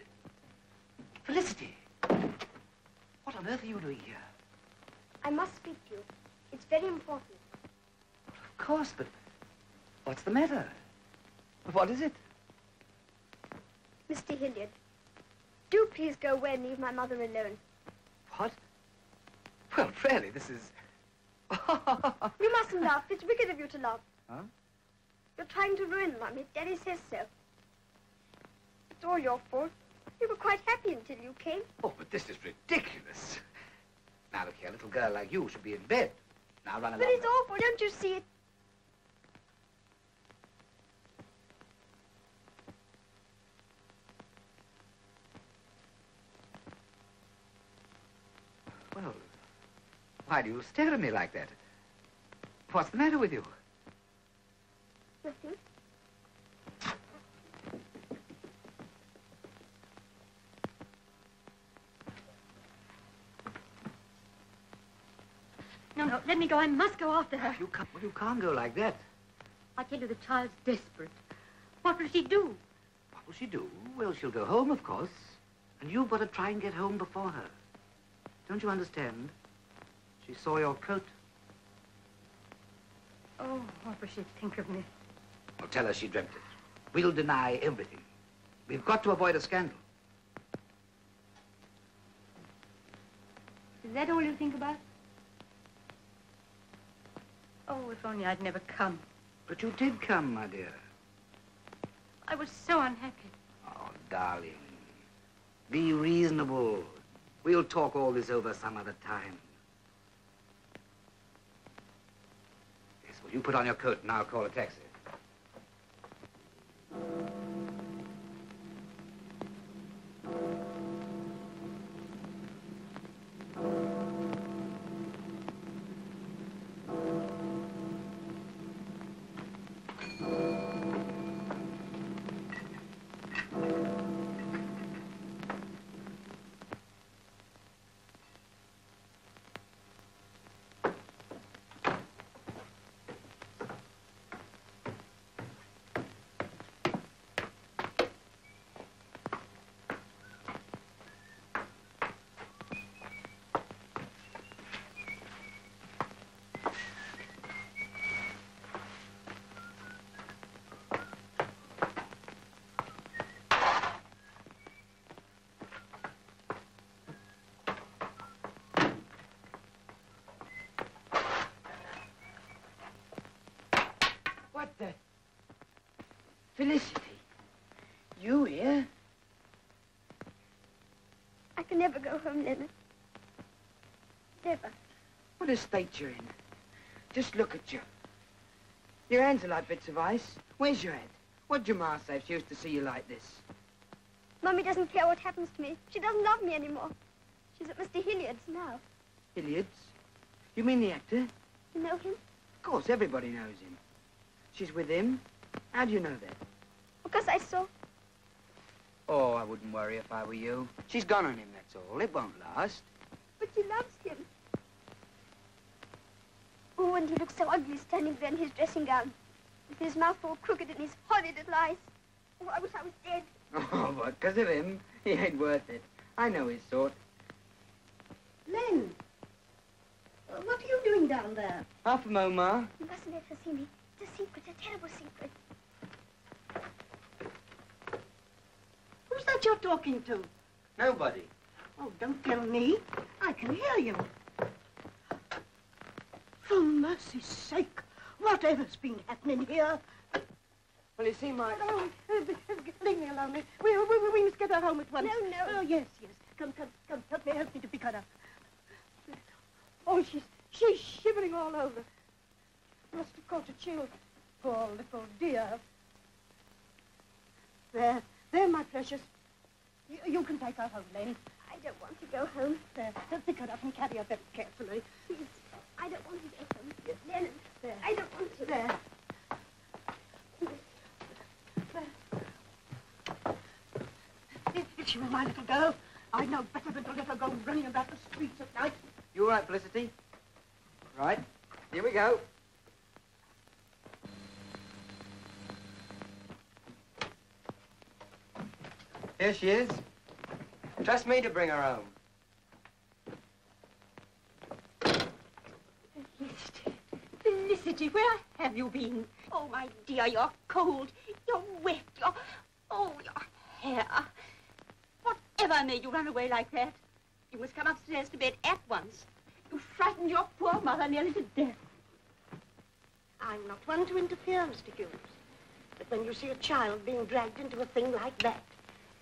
Felicity! What on earth are you doing here? I must speak to you. It's very important. Of course, but what's the matter? What is it? Mr. Hilliard, do please go away and leave my mother alone. What? Well, really, this is... You mustn't laugh. It's wicked of you to laugh. Huh? You're trying to ruin Mummy. Daddy says so. It's all your fault. You were quite happy until you came. Oh, but this is ridiculous. Now, look here, a little girl like you should be in bed. Now, run along. But it's awful. Don't you see it? Well, why do you stare at me like that? What's the matter with you? Nothing. No, let me go. I must go after her. You can't go like that. I tell you, the child's desperate. What will she do? What will she do? Well, she'll go home, of course. And you've got to try and get home before her. Don't you understand? She saw your coat. Oh, what will she think of me? Well, tell her she dreamt it. We'll deny everything. We've got to avoid a scandal. Is that all you think about? Oh, if only I'd never come. But you did come, my dear. I was so unhappy. Oh, darling. Be reasonable. We'll talk all this over some other time. Yes, well, you put on your coat and I'll call a taxi. Felicity, you here? I can never go home, Leonard. Never. What a state you're in. Just look at you. Your hands are like bits of ice. Where's your head? What'd your ma say if she used to see you like this? Mummy doesn't care what happens to me. She doesn't love me anymore. She's at Mr. Hilliard's now. Hilliard's? You mean the actor? You know him? Of course, everybody knows him. She's with him? How do you know that? Because I saw. Oh, I wouldn't worry if I were you. She's gone on him, that's all. It won't last. But she loves him. Oh, and he looks so ugly standing there in his dressing gown, with his mouth all crooked and his horrid little eyes. Oh, I wish I was dead. Oh, but because of him, he ain't worth it. I know his sort. Len, what are you doing down there? Half a mo, Ma. You mustn't let her see me. It's a secret, a terrible secret. Who's that you're talking to? Nobody. Oh, don't tell me. I can hear you. For mercy's sake, whatever's been happening here? Well, you see, my... Oh, leave me alone. We must get her home at once. No, no. Oh, yes. Come. Help me to pick her up. Oh, she's shivering all over. Must have caught a chill. Poor little dear. There, my precious. You can take her home, Len. I don't want to go home. There, pick her up and carry her very carefully. Please, I don't want to go home. Yes. Leonard, There. I don't want to. There. If she were my little girl, I'd know better than to let her go running about the streets at night. You all right, Felicity? Right. Here we go. Here she is. Trust me to bring her home. Felicity, where have you been? Oh, my dear, you're cold. You're wet. Your hair. Whatever made you run away like that? You must come upstairs to bed at once. You frightened your poor mother nearly to death. I'm not one to interfere, Mr. Hughes. But when you see a child being dragged into a thing like that,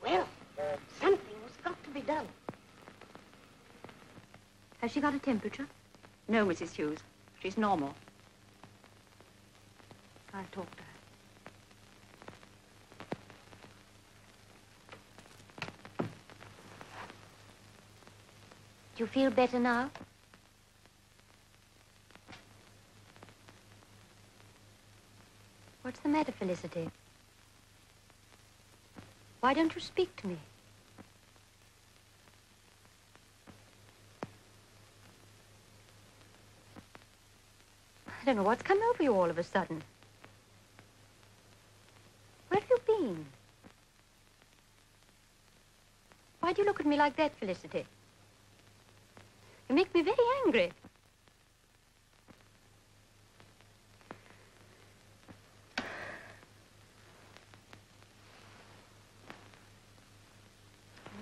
well, something's got to be done. Has she got a temperature? No, Mrs. Hughes. She's normal. I'll talk to her. Do you feel better now? What's the matter, Felicity? Why don't you speak to me? I don't know what's come over you all of a sudden. Where have you been? Why do you look at me like that, Felicity? You make me very angry.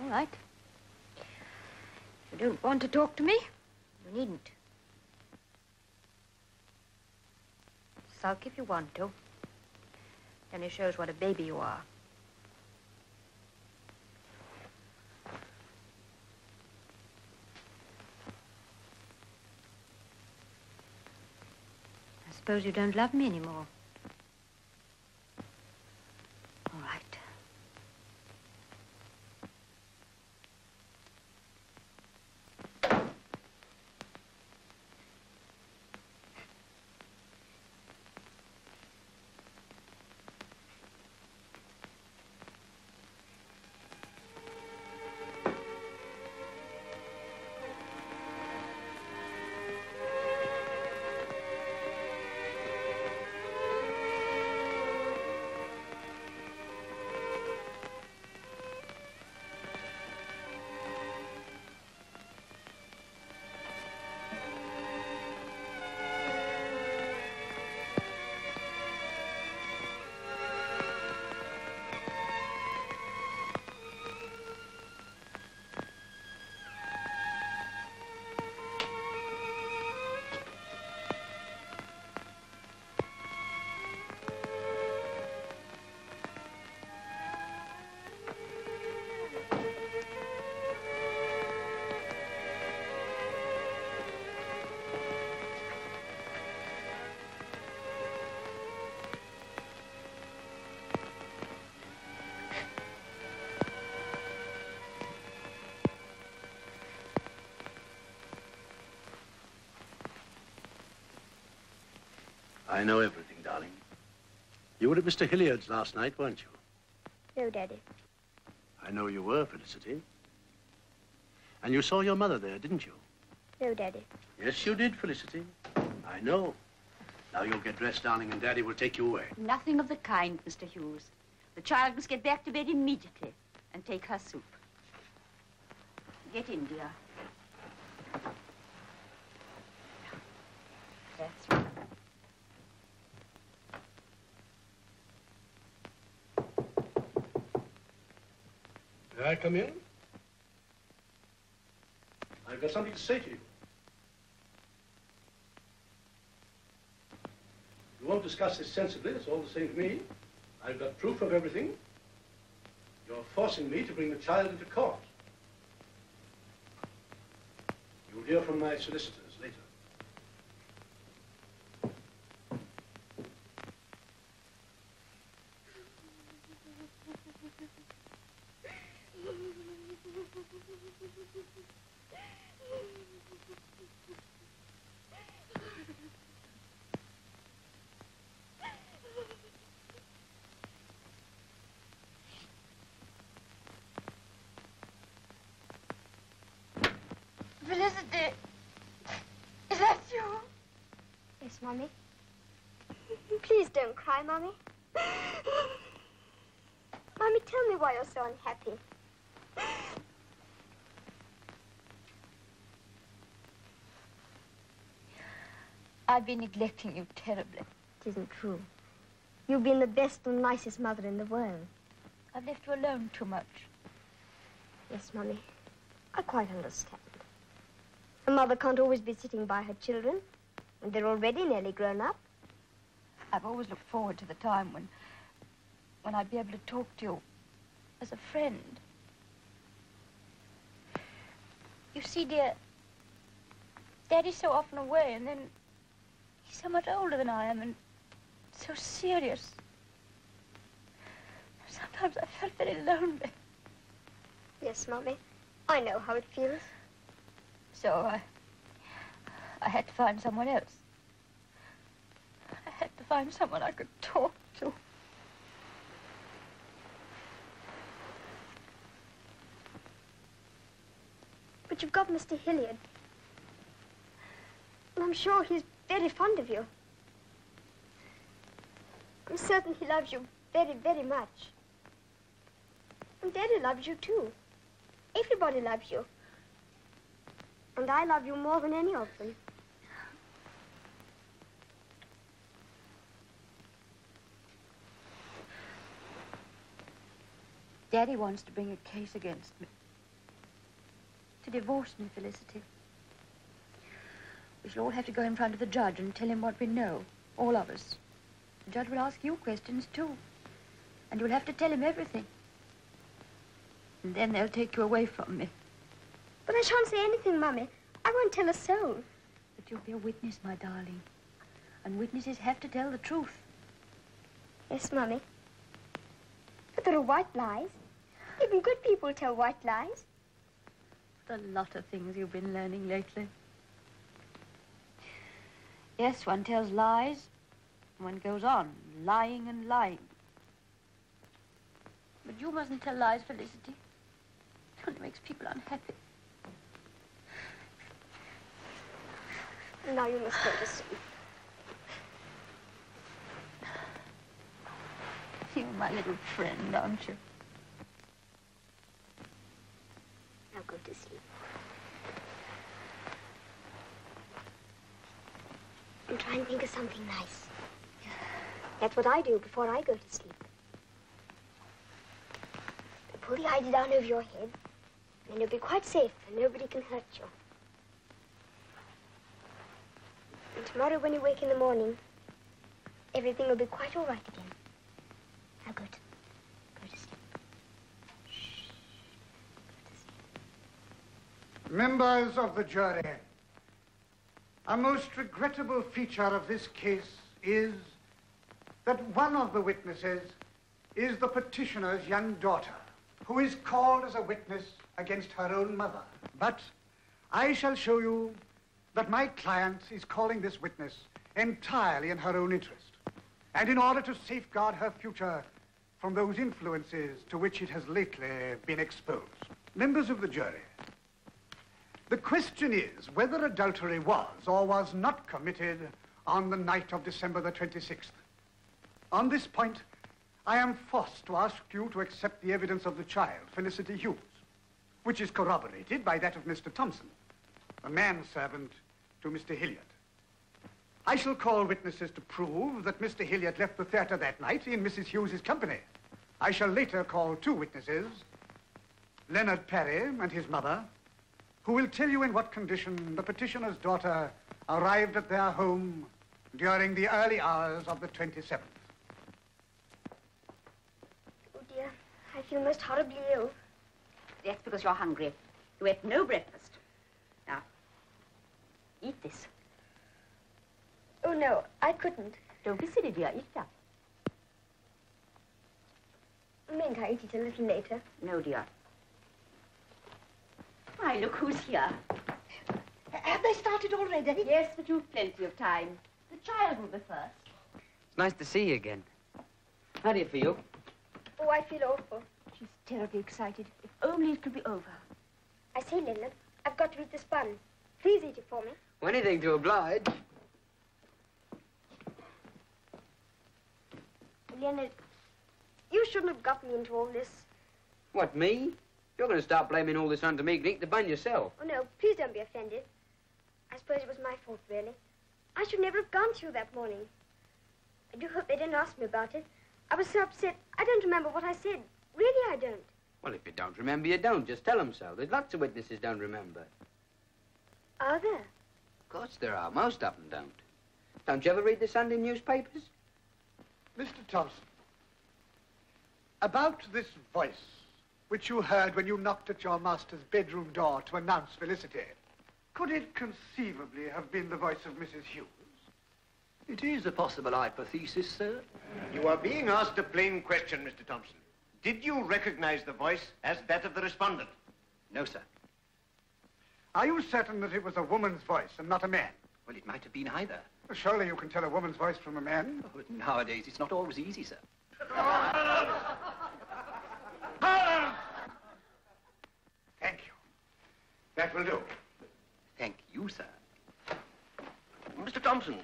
All right. If you don't want to talk to me, you needn't. Sulk if you want to. Only shows what a baby you are. I suppose you don't love me anymore. All right. I know everything, darling. You were at Mr. Hilliard's last night, weren't you? No, Daddy. I know you were, Felicity. And you saw your mother there, didn't you? No, Daddy. Yes, you did, Felicity. I know. Now you'll get dressed, darling, and Daddy will take you away. Nothing of the kind, Mr. Hughes. The child must get back to bed immediately and take her soup. Get in, dear. That's right. May I come in? I've got something to say to you. You won't discuss this sensibly, it's all the same to me. I've got proof of everything. You're forcing me to bring the child into court. You'll hear from my solicitors later. Felicity, is that you? Yes, Mommy. Please don't cry, Mommy. Mommy, tell me why you're so unhappy. I've been neglecting you terribly. It isn't true. You've been the best and nicest mother in the world. I've left you alone too much. Yes, Mommy. I quite understand. A mother can't always be sitting by her children, and they're already nearly grown up. I've always looked forward to the time when I'd be able to talk to you as a friend. You see, dear, Daddy's so often away, and then he's so much older than I am, and so serious. Sometimes I felt very lonely. Yes, Mommy. I know how it feels. So I had to find someone else. I had to find someone I could talk to. But you've got Mr. Hilliard. And I'm sure he's very fond of you. I'm certain he loves you very, very much. And Daddy loves you, too. Everybody loves you. And I love you more than any of them. Daddy wants to bring a case against me. To divorce me, Felicity. We shall all have to go in front of the judge and tell him what we know, all of us. The judge will ask you questions, too. And you'll have to tell him everything. And then they'll take you away from me. But I shan't say anything, Mummy. I won't tell a soul. But you'll be a witness, my darling. And witnesses have to tell the truth. Yes, Mummy. But there are white lies. Even good people tell white lies. What a lot of things you've been learning lately. Yes, one tells lies, and one goes on lying and lying. But you mustn't tell lies, Felicity. It only makes people unhappy. Now you must go to sleep. You're my little friend, aren't you? Now go to sleep. And try and think of something nice. That's what I do before I go to sleep. I pull the idea down over your head, and then you'll be quite safe and nobody can hurt you. And tomorrow when you wake in the morning, everything will be quite all right again. Now go to sleep. Shh. Go to sleep. Members of the jury, a most regrettable feature of this case is that one of the witnesses is the petitioner's young daughter, who is called as a witness against her own mother. But I shall show you that my client is calling this witness entirely in her own interest, and in order to safeguard her future from those influences to which it has lately been exposed. Members of the jury, the question is whether adultery was or was not committed on the night of December the 26th. On this point, I am forced to ask you to accept the evidence of the child, Felicity Hughes, which is corroborated by that of Mr. Thompson, a manservant to Mr. Hilliard. I shall call witnesses to prove that Mr. Hilliard left the theater that night in Mrs. Hughes's company. I shall later call two witnesses, Leonard Perry and his mother, who will tell you in what condition the petitioner's daughter arrived at their home during the early hours of the 27th. Oh, dear. I feel most horribly ill. That's because you're hungry. You ate no breakfast. Now, eat this. Oh, no, I couldn't. Don't be silly, dear. Eat it up. Mayn't I eat it a little later? No, dear. Why, look who's here. Have they started already? Yes, but you've plenty of time. The child will be first. It's nice to see you again. How do you feel? Oh, I feel awful. She's terribly excited. If only it could be over. I say, Leonard, I've got to eat this bun. Please eat it for me. Well, anything to oblige. Leonard, you shouldn't have got me into all this. What, me? You're going to start blaming all this onto me. You can eat the bun yourself. Oh, no, please don't be offended. I suppose it was my fault, really. I should never have gone to you that morning. I do hope they didn't ask me about it. I was so upset, I don't remember what I said. Really, I don't. Well, if you don't remember, you don't. Just tell them so. There's lots of witnesses don't remember. Are there? Of course there are. Most of them don't. Don't you ever read the Sunday newspapers? Mr. Thompson, about this voice which you heard when you knocked at your master's bedroom door to announce Felicity, could it conceivably have been the voice of Mrs. Hughes? It is a possible hypothesis, sir. You are being asked a plain question, Mr. Thompson. Did you recognize the voice as that of the respondent? No, sir. Are you certain that it was a woman's voice and not a man? Well, it might have been either. Surely you can tell a woman's voice from a man. Oh, but nowadays, it's not always easy, sir. Thank you. That will do. Thank you, sir. Mr. Thompson,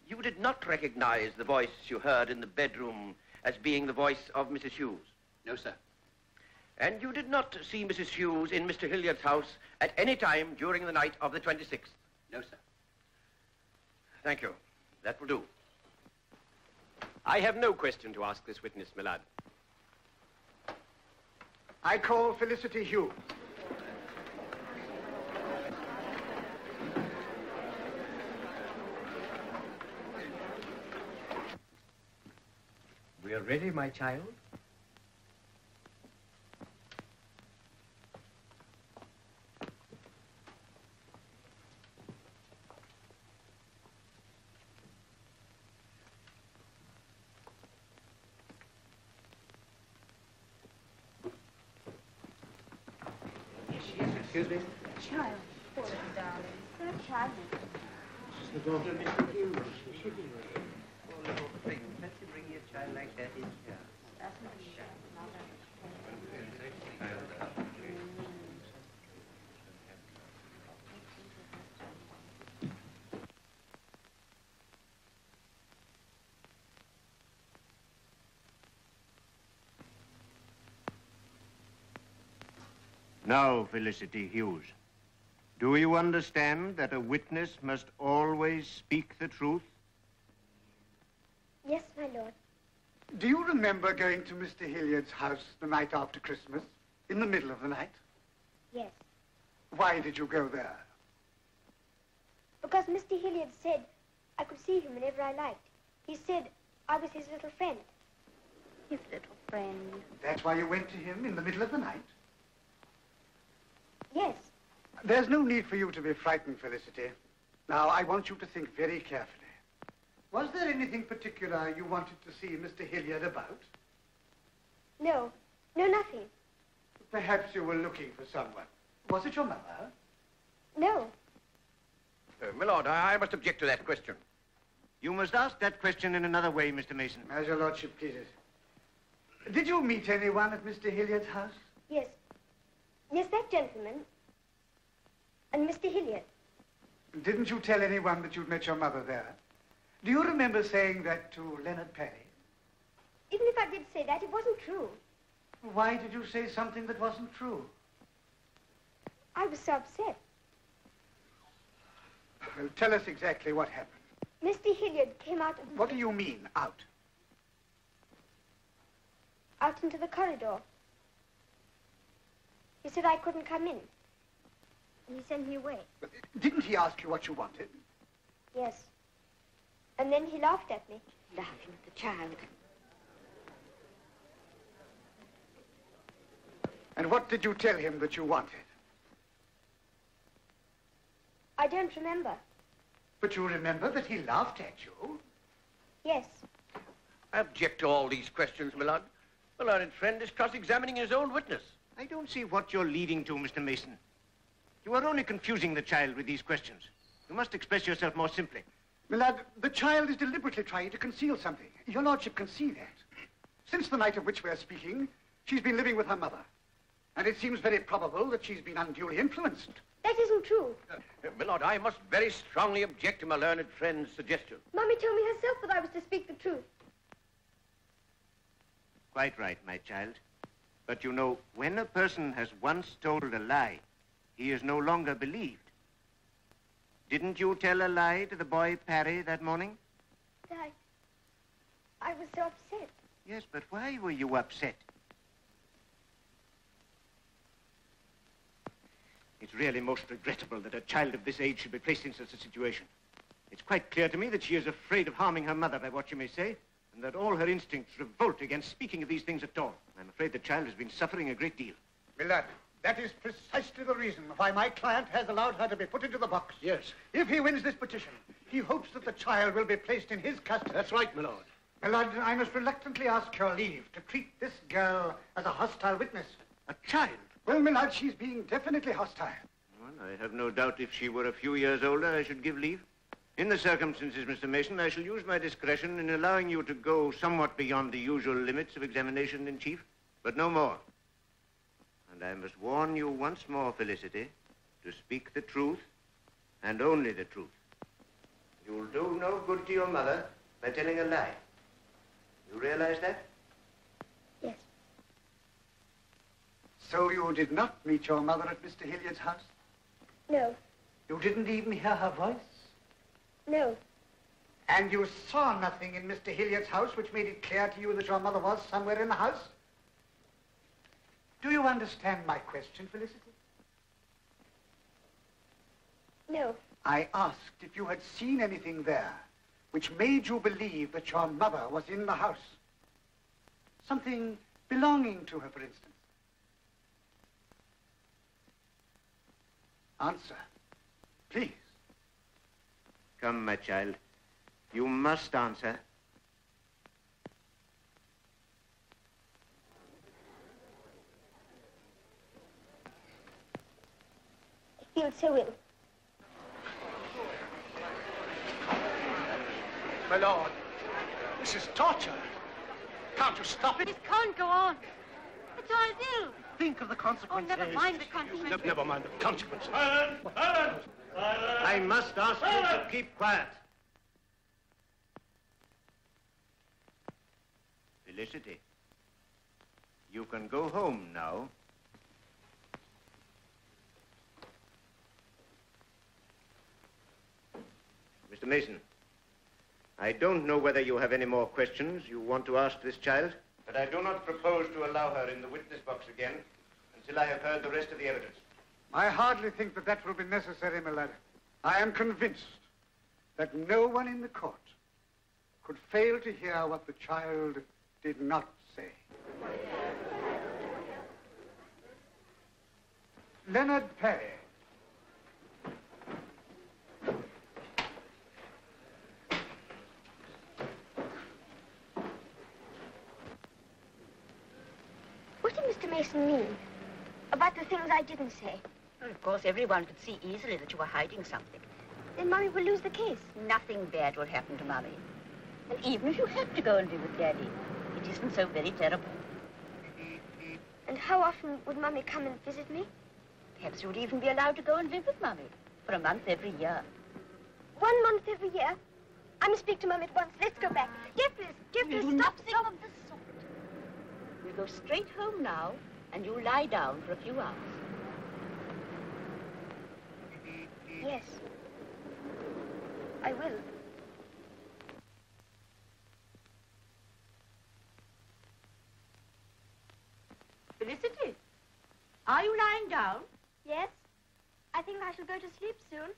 you did not recognize the voice you heard in the bedroom as being the voice of Mrs. Hughes? No, sir. And you did not see Mrs. Hughes in Mr. Hilliard's house at any time during the night of the 26th? No, sir. Thank you. That will do. I have no question to ask this witness, my lad. I call Felicity Hughes. We are ready, my child. Excuse me? Child. Poor darling. So childish. She's the daughter of Mr. Hughes. She should be with him. Poor little thing. Fancy bringing a child like that in here. Now, Felicity Hughes, do you understand that a witness must always speak the truth? Yes, my lord. Do you remember going to Mr. Hilliard's house the night after Christmas, in the middle of the night? Yes. Why did you go there? Because Mr. Hilliard said I could see him whenever I liked. He said I was his little friend. His little friend. That's why you went to him in the middle of the night? Yes. There's no need for you to be frightened, Felicity. Now, I want you to think very carefully. Was there anything particular you wanted to see Mr. Hilliard about? No. No, nothing. Perhaps you were looking for someone. Was it your mother? No. My lord, I must object to that question. You must ask that question in another way, Mr. Mason. As your lordship pleases. Did you meet anyone at Mr. Hilliard's house? Yes. Yes, that gentleman. And Mr. Hilliard. Didn't you tell anyone that you'd met your mother there? Do you remember saying that to Leonard Perry? Even if I did say that, it wasn't true. Why did you say something that wasn't true? I was so upset. Well, tell us exactly what happened. Mr. Hilliard came out of... What do you mean, out? Out into the corridor. He said I couldn't come in. And he sent me away. But didn't he ask you what you wanted? Yes. And then he laughed at me. Laughing at the child. And what did you tell him that you wanted? I don't remember. But you remember that he laughed at you? Yes. I object to all these questions, my lord. The learned friend is cross-examining his own witness. I don't see what you're leading to, Mr. Mason. You are only confusing the child with these questions. You must express yourself more simply. My lad, the child is deliberately trying to conceal something. Your lordship can see that. Since the night of which we are speaking, she's been living with her mother. And it seems very probable that she's been unduly influenced. That isn't true. My lord, I must very strongly object to my learned friend's suggestion. Mummy told me herself that I was to speak the truth. Quite right, my child. But you know, when a person has once told a lie, he is no longer believed. Didn't you tell a lie to the boy Parry that morning? I was so upset. Yes, but why were you upset? It's really most regrettable that a child of this age should be placed in such a situation. It's quite clear to me that she is afraid of harming her mother by what you may say, and that all her instincts revolt against speaking of these things at all. I'm afraid the child has been suffering a great deal. My lad, that is precisely the reason why my client has allowed her to be put into the box. Yes. If he wins this petition, he hopes that the child will be placed in his custody. That's right, my lord. My lord, I must reluctantly ask your leave to treat this girl as a hostile witness. A child? Well, my lord, she's being definitely hostile. Well, I have no doubt if she were a few years older, I should give leave. In the circumstances, Mr. Mason, I shall use my discretion in allowing you to go somewhat beyond the usual limits of examination in chief, but no more. And I must warn you once more, Felicity, to speak the truth and only the truth. You'll do no good to your mother by telling a lie. You realize that? Yes. So you did not meet your mother at Mr. Hilliard's house? No. You didn't even hear her voice? No. And you saw nothing in Mr. Hilliard's house which made it clear to you that your mother was somewhere in the house? Do you understand my question, Felicity? No. I asked if you had seen anything there which made you believe that your mother was in the house. Something belonging to her, for instance. Answer, please. Come, my child. You must answer. I feel so ill. My lord, this is torture. Can't you stop it? This can't go on. The child's ill. Think of the consequences. Oh, never mind the consequences. Never mind the consequences. Silence! Silence! I must ask you to keep quiet. Felicity, you can go home now. Mr. Mason, I don't know whether you have any more questions you want to ask this child, but I do not propose to allow her in the witness box again until I have heard the rest of the evidence. I hardly think that that will be necessary, my lad. I am convinced that no one in the court could fail to hear what the child did not say. Leonard Perry. What did Mr. Mason mean about the things I didn't say? Well, of course, everyone could see easily that you were hiding something. Then Mummy will lose the case. Nothing bad will happen to Mummy. And even if you have to go and live with Daddy, it isn't so very terrible. And how often would Mummy come and visit me? Perhaps you would even be allowed to go and live with Mummy for a month every year. 1 month every year? I must speak to Mum at once. Let's go back. Jeffries, stop. Nothing of the sort. We'll go straight home now, and you'll lie down for a few hours. Yes. I will. Felicity, are you lying down? Yes. I think I shall go to sleep soon.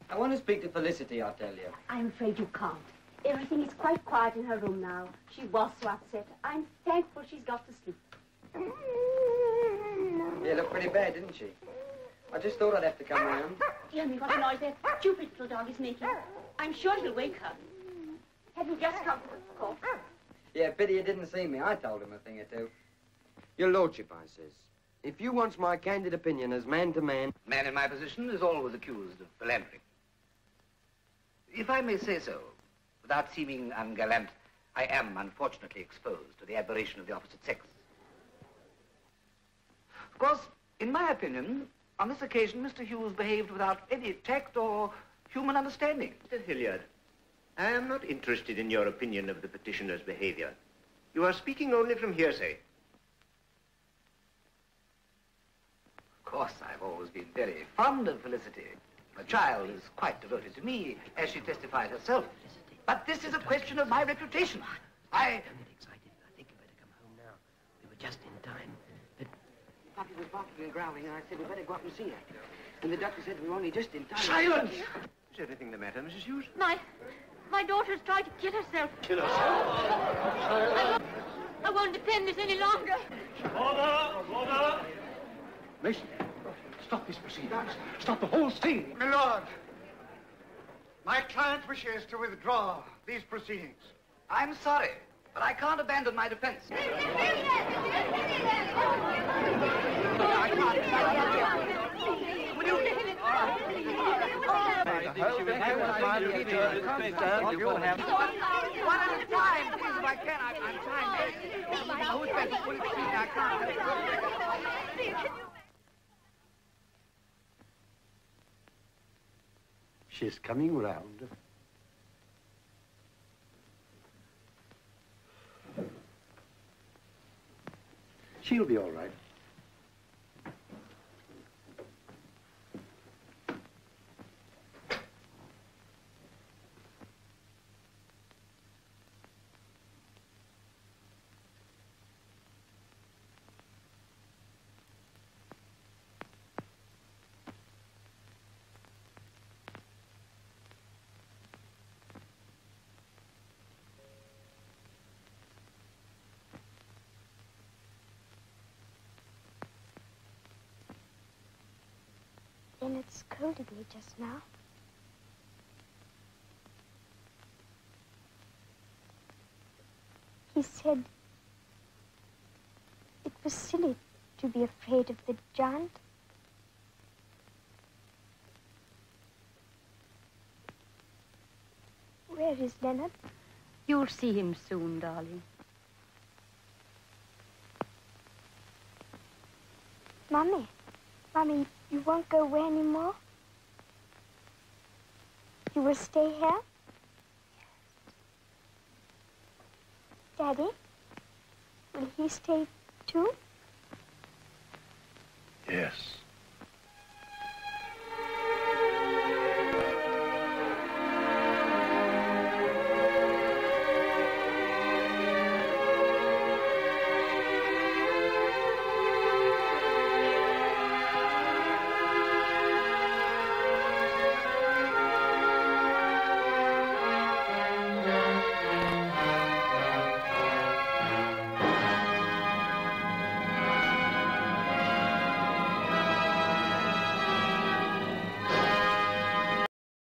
I want to speak to Felicity, I tell you. I'm afraid you can't. Everything is quite quiet in her room now. She was so upset. I'm thankful she's got to sleep. Yeah, looked pretty bad, didn't she? I just thought I'd have to come round. Dear me, what a noise that stupid little dog is making. I'm sure he'll wake her. Have you just come, of course? Yeah, pity you didn't see me. I told him a thing or two. Your lordship, I says, if you wants my candid opinion as man to man... Man in my position is always accused of philandering. If I may say so, without seeming ungallant, I am unfortunately exposed to the admiration of the opposite sex. Of course, in my opinion, on this occasion, Mr. Hughes behaved without any tact or human understanding. Mr. Hilliard, I am not interested in your opinion of the petitioner's behavior. You are speaking only from hearsay. Of course, I've always been very fond of Felicity. The child is quite devoted to me, as she testified herself. But this is a question of my reputation. Don't get excited. I think you better come home now. We were just in time. But... Puppy was barking and growling, and I said we better go up and see her. And the doctor said we were only just in time. Silence! Is anything the matter, Mrs. Hughes? My daughter's tried to kill herself. Kill herself? I won't defend this any longer. Order! Mason, stop these proceedings. Stop the whole thing. My lord, my client wishes to withdraw these proceedings. I'm sorry, but I can't abandon my defense. One at a time, please, if I can. I'm trying. Who's better? Pull it through. I can't. She's coming round. She'll be all right. Leonard scolded me just now. He said it was silly to be afraid of the giant. Where is Leonard? You'll see him soon, darling. Mummy, you won't go away anymore? You will stay here? Daddy, will he stay too? Yes.